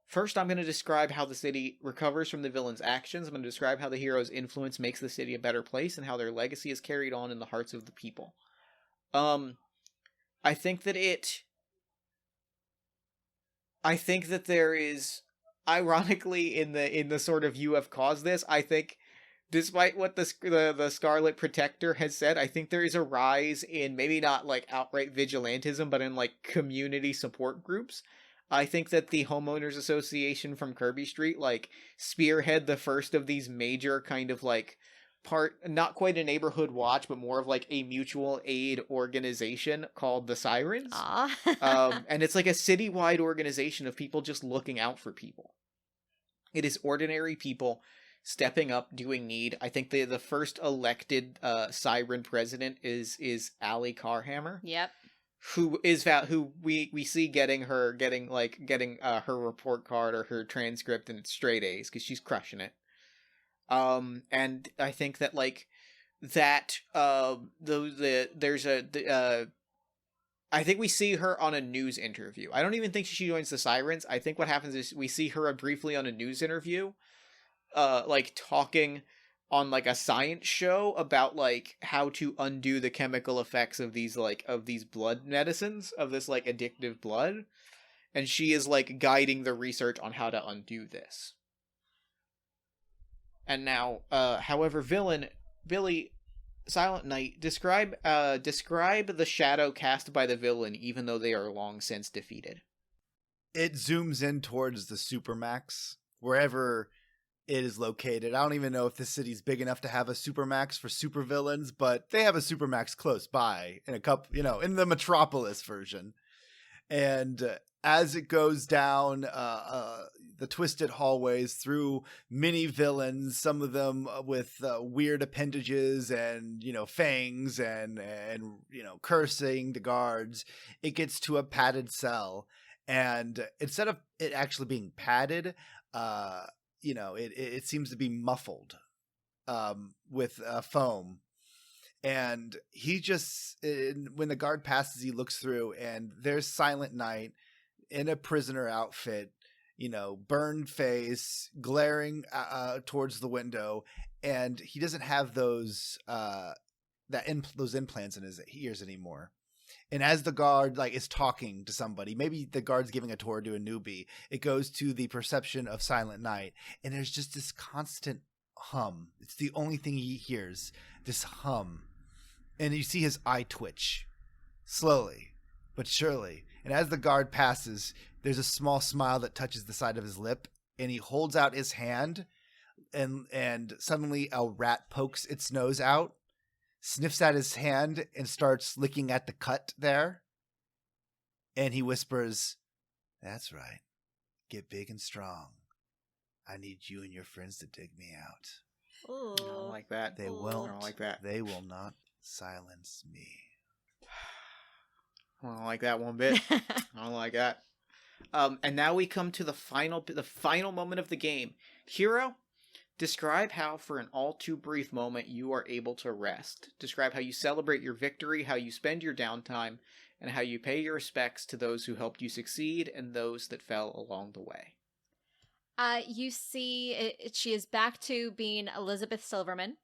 First, I'm going to describe how the city recovers from the villain's actions. I'm going to describe how the hero's influence makes the city a better place, and how their legacy is carried on in the hearts of the people. I think that there is, ironically, in the sort of you have caused this, I think, despite what the Scarlet Protector has said, I think there is a rise in maybe not like outright vigilantism, but in like community support groups. I think that the Homeowners Association from Kirby Street like spearhead the first of these major kind of like not quite a neighborhood watch, but more of like a mutual aid organization called the Sirens. And it's like a citywide organization of people just looking out for people. It is ordinary people stepping up, doing need. I think the first elected Siren president is Allie Carhammer. Yep. Who we see getting her report card or her transcript and straight A's because she's crushing it. And I think that I think we see her on a news interview. I don't even think she joins the Sirens. I think what happens is we see her briefly on a news interview, talking on like a science show about like how to undo the chemical effects of these blood medicines, of this like addictive blood, and she is like guiding the research on how to undo this. And now, however, Billy, Silent Night, describe the shadow cast by the villain, even though they are long since defeated. It zooms in towards the Supermax, wherever it is located. I don't even know if this city's big enough to have a Supermax for supervillains, but they have a Supermax close by in a couple, in the Metropolis version. And as it goes down the twisted hallways through many villains, some of them with weird appendages and fangs and cursing the guards, it gets to a padded cell, and instead of it actually being padded, it seems to be muffled with foam, And he just, when the guard passes, he looks through, and there's Silent Night in a prisoner outfit, burned face, glaring towards the window, and he doesn't have those those implants in his ears anymore. And as the guard is talking to somebody, maybe the guard's giving a tour to a newbie, it goes to the perception of Silent Night, and there's just this constant hum. It's the only thing he hears, this hum. And you see his eye twitch, slowly but surely. And as the guard passes, there's a small smile that touches the side of his lip, and he holds out his hand, and suddenly a rat pokes its nose out, sniffs at his hand, and starts licking at the cut there. And he whispers, "That's right. Get big and strong. I need you and your friends to dig me out. Ooh. I don't like that. They I won't. don't like that. They will not silence me." I don't like that one bit. I don't like that. And now we come to the final moment of the game. Hero, describe how, for an all too brief moment, you are able to rest. Describe how you celebrate your victory, how you spend your downtime, and how you pay your respects to those who helped you succeed and those that fell along the way. You see, she is back to being Elizabeth Silverman,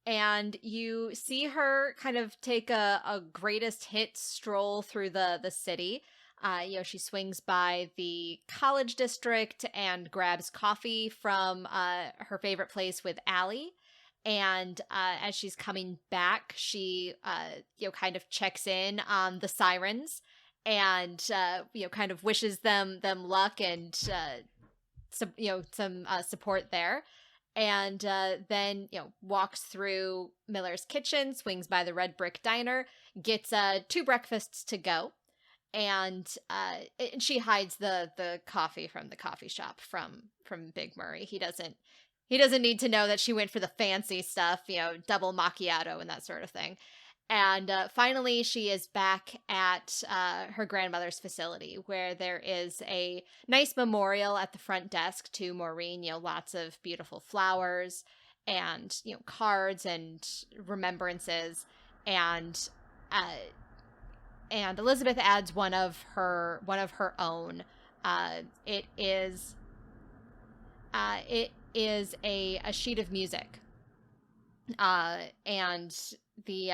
and you see her kind of take a greatest hits stroll through the city. She swings by the college district and grabs coffee from her favorite place with Allie. And as she's coming back, she kind of checks in on the Sirens and kind of wishes them luck and some support there. And then walks through Miller's Kitchen, swings by the Red Brick Diner, gets 2 breakfasts to go. And she hides the coffee from the coffee shop from Big Murray. He doesn't need to know that she went for the fancy stuff, double macchiato and that sort of thing. And finally, she is back at her grandmother's facility, where there is a nice memorial at the front desk to Maureen. Lots of beautiful flowers and cards and remembrances, and Elizabeth adds one of her own. It is a sheet of music, and the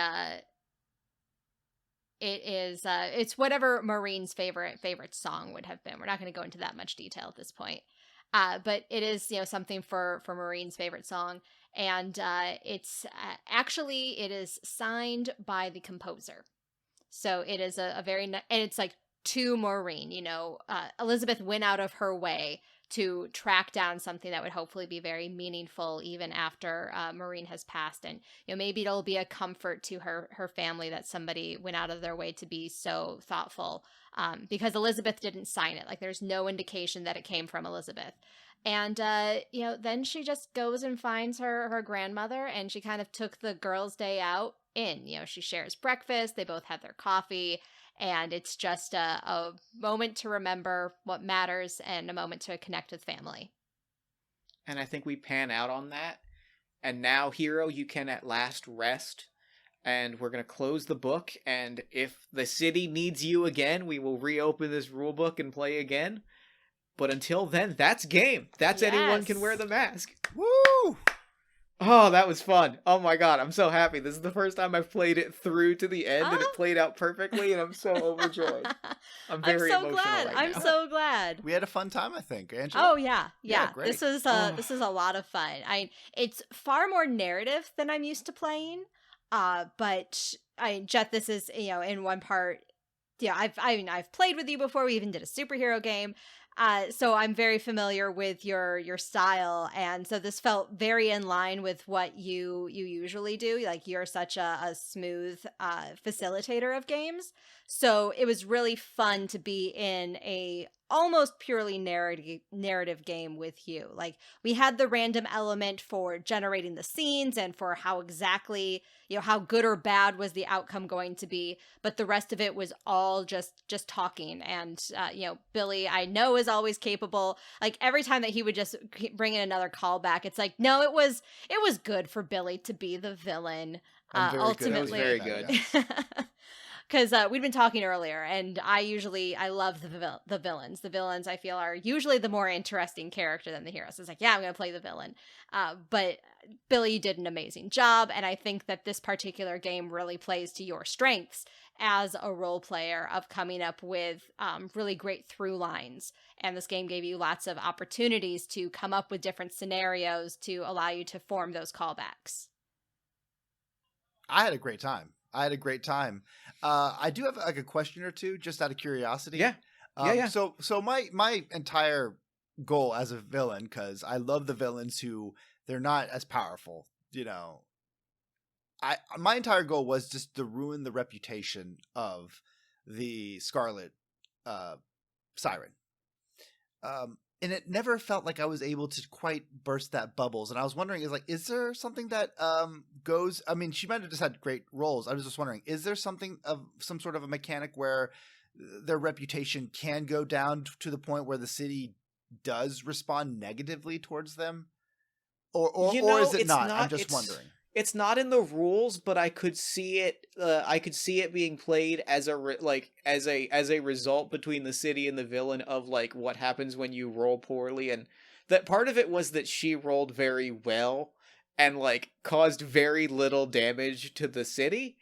it's whatever Maureen's favorite song would have been. We're not going to go into that much detail at this point, but it is something for Maureen's favorite song, and it's actually it is signed by the composer. So it is a very and it's to Maureen. Elizabeth went out of her way to track down something that would hopefully be very meaningful even after Maureen has passed. And, maybe it'll be a comfort to her family that somebody went out of their way to be so thoughtful, because Elizabeth didn't sign it. There's no indication that it came from Elizabeth. And, then she just goes and finds her grandmother, and she kind of took the girls' day out in. She shares breakfast, they both have their coffee, and it's just a moment to remember what matters and a moment to connect with family. And I think we pan out on that. And now, Hero, you can at last rest. And we're going to close the book. And if the city needs you again, we will reopen this rulebook and play again. But until then, that's game. That's Yes. Anyone Can Wear the Mask. Woo! Oh, that was fun. Oh my god, I'm so happy. This is the first time I've played it through to the end, and it played out perfectly, and I'm so overjoyed. I'm very emotional glad. right I'm now. so glad. We had a fun time, I think, Angela. Oh yeah. great. This is a lot of fun. It's far more narrative than I'm used to playing. But Jet, this is in one part. I've played with you before. We even did a superhero game. So I'm very familiar with your style, and so this felt very in line with what you usually do. You're such a smooth facilitator of games, so it was really fun to be in a almost purely narrative game with you. We had the random element for generating the scenes and for how exactly how good or bad was the outcome going to be, but the rest of it was all just talking. And Billy, I know, is always capable. Every time that he would just bring in another callback, it's no, it was good for Billy to be the villain. I'm very ultimately, That was very good. because we'd been talking earlier, and I love the villains. The villains I feel are usually the more interesting character than the heroes. It's like, yeah, I'm gonna play the villain, but Billy, you did an amazing job, and I think that this particular game really plays to your strengths as a role player of coming up with really great through lines. And this game gave you lots of opportunities to come up with different scenarios to allow you to form those callbacks. I had a great time. I do have like a question or two, just out of curiosity. Yeah. Yeah. So my entire goal as a villain, because I love the villains who they're not as powerful. You know, my entire goal was just to ruin the reputation of the Scarlet Siren. And it never felt like I was able to quite burst that bubbles. And I was wondering, is there something that goes? I mean, she might have just had great roles. I was just wondering, is there some sort of a mechanic where their reputation can go down to the point where the city does respond negatively towards them, or is it not? I'm just wondering. It's not in the rules, but I could see it. I could see it being played as a result between the city and the villain of like what happens when you roll poorly, and that part of it was that she rolled very well and like caused very little damage to the city,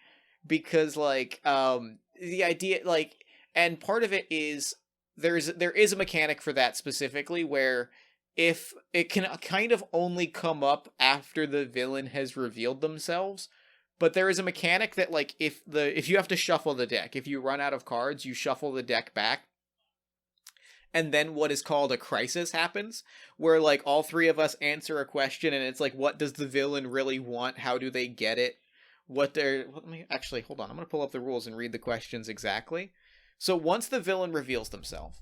because like the idea like, and part of it is there is a mechanic for that specifically where if it can kind of only come up after the villain has revealed themselves, but there is a mechanic that like if you have to shuffle the deck, if you run out of cards, you shuffle the deck back, and then what is called a crisis happens, where like all three of us answer a question, and it's like, what does the villain really want? How do they get it? Hold on, I'm gonna pull up the rules and read the questions exactly. So once the villain reveals themselves,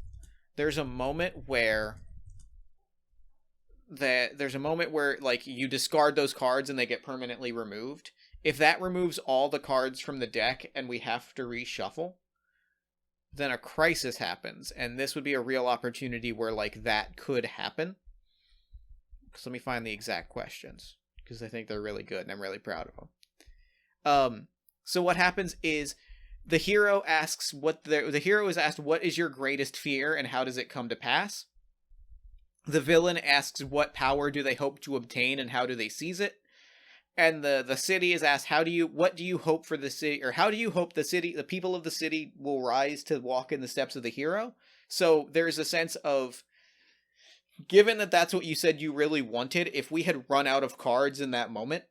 there's a moment where like you discard those cards and they get permanently removed. If that removes all the cards from the deck and we have to reshuffle, then a crisis happens, and this would be a real opportunity where like that could happen. So let me find the exact questions, because I think they're really good and I'm really proud of them. So what happens is the hero asks the hero is asked, what is your greatest fear and how does it come to pass? The villain asks, what power do they hope to obtain and how do they seize it? And the city is asked, what do you hope for the city, or how do you hope the people of the city will rise to walk in the steps of the hero? So there's a sense of, given that that's what you said you really wanted, if we had run out of cards in that moment,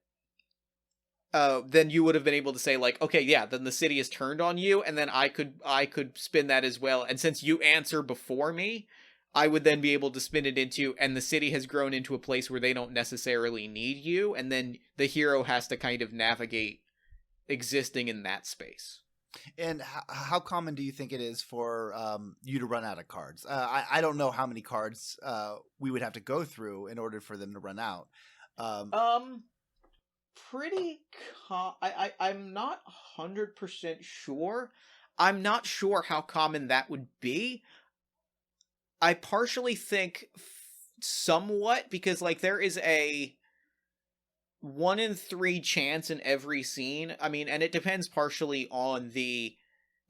then you would have been able to say like, okay, yeah, then the city is turned on you, and then I could spin that as well. And since you answer before me, I would then be able to spin it into, and the city has grown into a place where they don't necessarily need you, and then the hero has to kind of navigate existing in that space. And how common do you think it is for you to run out of cards? I don't know how many cards we would have to go through in order for them to run out. I'm not 100% sure. I'm not sure how common that would be. I partially think somewhat, because like there is a 1 in 3 chance in every scene. I mean, and it depends partially on the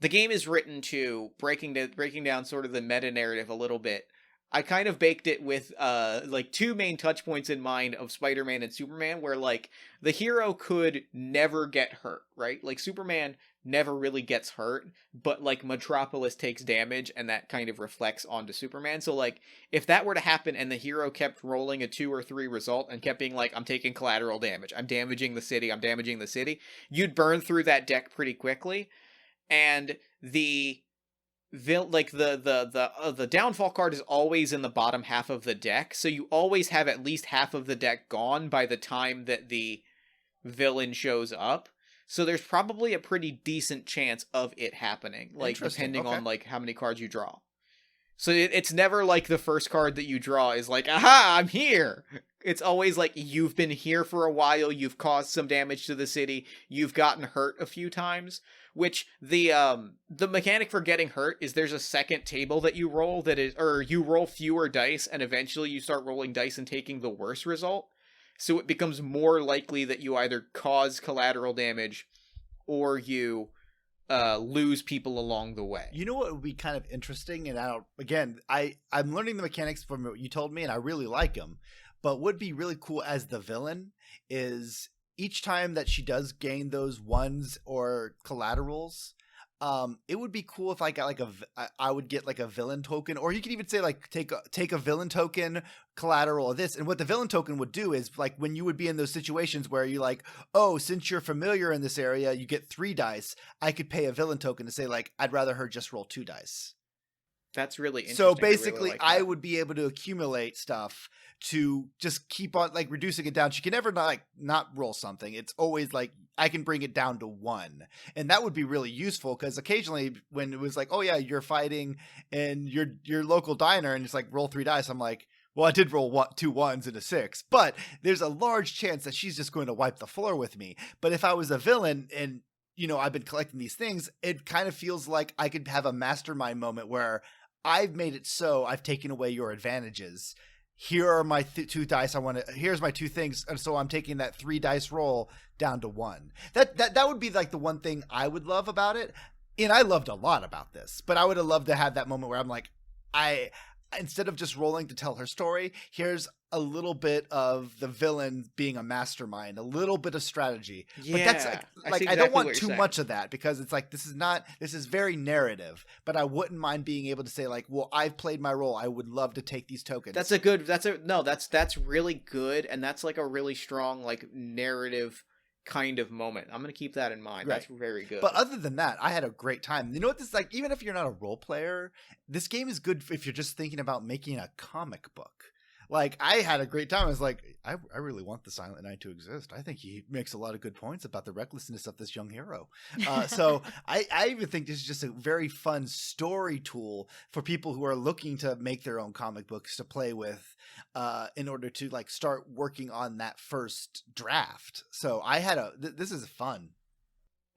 game is written to breaking down sort of the meta narrative a little bit. I kind of baked it with like 2 main touch points in mind of Spider-Man and Superman, where like the hero could never get hurt, right? Like Superman never really gets hurt, but like Metropolis takes damage, and that kind of reflects onto Superman. So like if that were to happen and the hero kept rolling a 2 or 3 result and kept being like, I'm taking collateral damage, I'm damaging the city, you'd burn through that deck pretty quickly. And the downfall card is always in the bottom half of the deck, so you always have at least half of the deck gone by the time that the villain shows up. So there's probably a pretty decent chance of it happening, like depending on like how many cards you draw. So it's never like the first card that you draw is like, aha, I'm here. It's always like, you've been here for a while, you've caused some damage to the city, you've gotten hurt a few times, which the mechanic for getting hurt is there's a second table that you roll that is, or you roll fewer dice and eventually you start rolling dice and taking the worst result. So it becomes more likely that you either cause collateral damage or you lose people along the way. You know what would be kind of interesting, and I'm learning the mechanics from what you told me, and I really like them. But would be really cool as the villain is each time that she does gain those ones or collaterals, it would be cool if I got I would get like a villain token, or you could even say like take a villain token, collateral of this. And what the villain token would do is like when you would be in those situations where you like, oh, since you're familiar in this area, you get 3 dice. I could pay a villain token to say like, I'd rather her just roll 2 dice. That's really interesting. So basically, I, really like I would be able to accumulate stuff to just keep on like reducing it down. She can never not roll something. It's always like I can bring it down to 1, and that would be really useful because occasionally when it was like, oh yeah, you're fighting in your local diner and it's like roll 3 dice. I'm like, well, I did roll 2 1s and a 6, but there's a large chance that she's just going to wipe the floor with me. But if I was a villain and I've been collecting these things, it kind of feels like I could have a mastermind moment where I've made it so I've taken away your advantages. Here are my 2 dice. Here's my 2 things. And so I'm taking that 3 dice roll down to 1. That would be like the one thing I would love about it. And I loved a lot about this, but I would have loved to have that moment where I'm like, instead of just rolling to tell her story, here's a little bit of the villain being a mastermind, a little bit of strategy. Yeah, but that's exactly I don't want what too you're much of that because it's like this is very narrative, but I wouldn't mind being able to say like, well, I've played my role. I would love to take these tokens. That's really good, and that's like a really strong like narrative kind of moment. I'm gonna keep that in mind. Right. That's very good. But other than that, I had a great time. You know what this is like? Even if you're not a role player, this game is good if you're just thinking about making a comic book. Like, I had a great time. I was like, I really want the Silent Knight to exist. I think he makes a lot of good points about the recklessness of this young hero. So I even think this is just a very fun story tool for people who are looking to make their own comic books to play with in order to like start working on that first draft. So I had this is fun.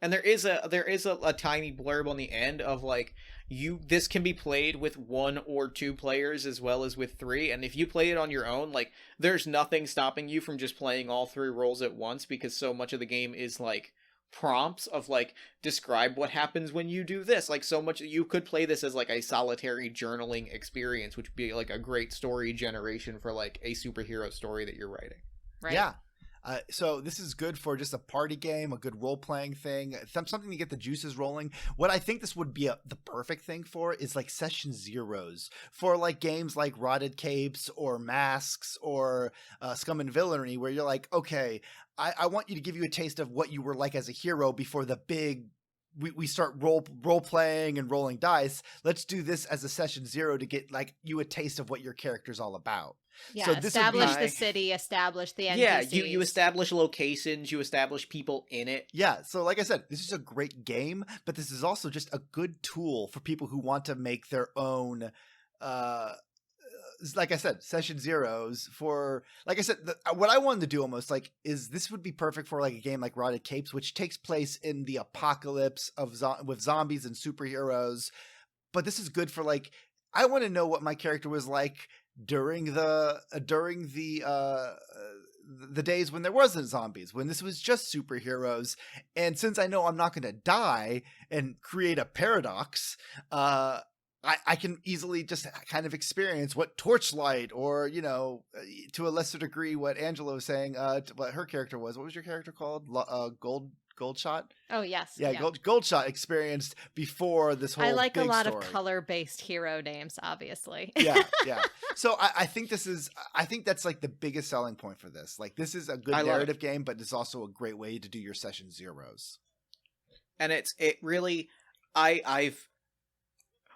And there is a tiny blurb on the end of like, this can be played with 1 or 2 players as well as with 3. And if you play it on your own, like there's nothing stopping you from just playing all 3 roles at once, because so much of the game is like prompts of like, describe what happens when you do this. Like so much, you could play this as like a solitary journaling experience, which would be like a great story generation for like a superhero story that you're writing. Right. Yeah. So this is good for just a party game, a good role-playing thing, something to get the juices rolling. What I think this would be the perfect thing for is like session zeros for like games like Rotted Capes or Masks or Scum and Villainy, where you're like, okay, I want you to give you a taste of what you were like as a hero before the big we start role playing and rolling dice. Let's do this as a session 0 to get like you a taste of what your character's all about. Yeah, so establish the city, establish the NPCs. Yeah, you establish locations, you establish people in it. Yeah, so like I said, this is a great game, but this is also just a good tool for people who want to make their own like I said, session zeros for, like I said, what I wanted to do almost like is this would be perfect for like a game like Rotted Capes, which takes place in the apocalypse of with zombies and superheroes. But this is good for like, I want to know what my character was like during the days when there wasn't zombies, when this was just superheroes. And since I know I'm not going to die and create a paradox, I can easily just kind of experience what Torchlight or, to a lesser degree, what Angela was saying, what her character was. What was your character called? Goldshot? Oh, yes. Yeah. Goldshot experienced before this whole I like big a lot story. of color-based hero names, obviously. Yeah. So I think that's like the biggest selling point for this. Like, this is a good narrative game, but it's also a great way to do your session zeros. And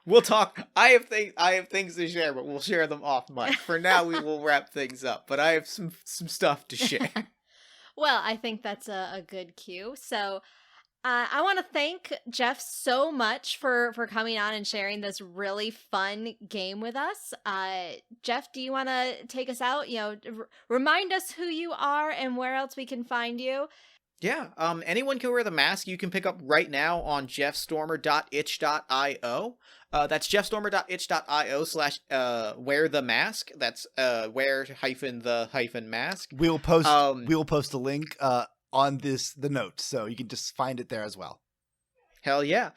we'll talk. I have things to share, but we'll share them off mic. For now, we will wrap things up. But I have some stuff to share. Well, I think that's a good cue. So I want to thank Jeff so much for coming on and sharing this really fun game with us. Jeff, do you want to take us out? Remind us who you are and where else we can find you. Yeah, anyone can wear the mask. You can pick up right now on jeffstormer.itch.io. That's jeffstormer.itch.io/wear the mask. That's wear-the-mask. We'll post a link on the notes, so you can just find it there as well. Hell yeah.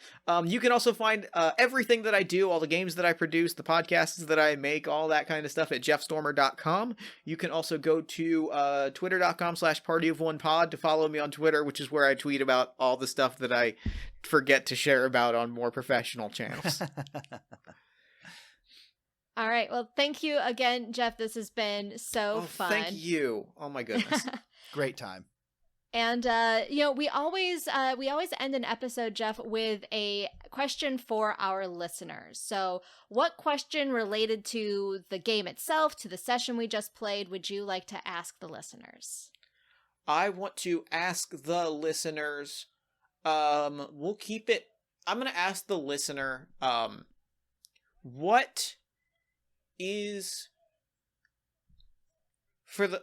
You can also find everything that I do, all the games that I produce, the podcasts that I make, all that kind of stuff at jeffstormer.com. You can also go to twitter.com/partyofonepod to follow me on Twitter, which is where I tweet about all the stuff that I forget to share about on more professional channels. All right. Well, thank you again, Jeff. This has been so fun. Thank you. Oh my goodness. Great time. And we always end an episode, Jeff, with a question for our listeners. So, what question related to the game itself, to the session we just played, would you like to ask the listeners? I want to ask the listeners. We'll keep it. I'm going to ask the listener. What is for the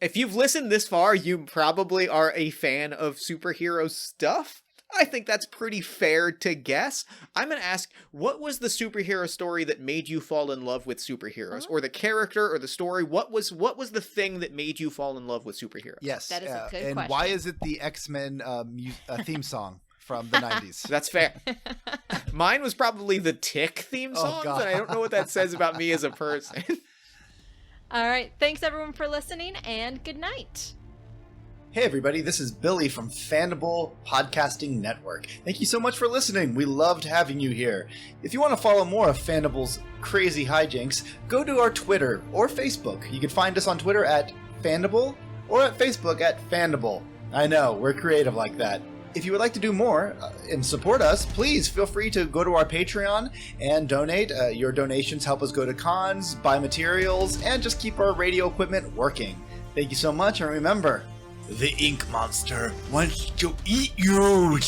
if you've listened this far, you probably are a fan of superhero stuff. I think that's pretty fair to guess. I'm going to ask, what was the superhero story that made you fall in love with superheroes? Or the character or the story? What was the thing that made you fall in love with superheroes? Yes. That is a good and question. Why is it the X-Men theme song from the 90s? That's fair. Mine was probably the Tick theme song, but I don't know what that says about me as a person. All right. Thanks, everyone, for listening, and good night. Hey, everybody. This is Billy from Fandible Podcasting Network. Thank you so much for listening. We loved having you here. If you want to follow more of Fandible's crazy hijinks, go to our Twitter or Facebook. You can find us on Twitter at Fandible or at Facebook at Fandible. I know, we're creative like that. If you would like to do more and support us, please feel free to go to our Patreon and donate. Your donations help us go to cons, buy materials, and just keep our radio equipment working. Thank you so much, and remember, the ink monster wants to eat you.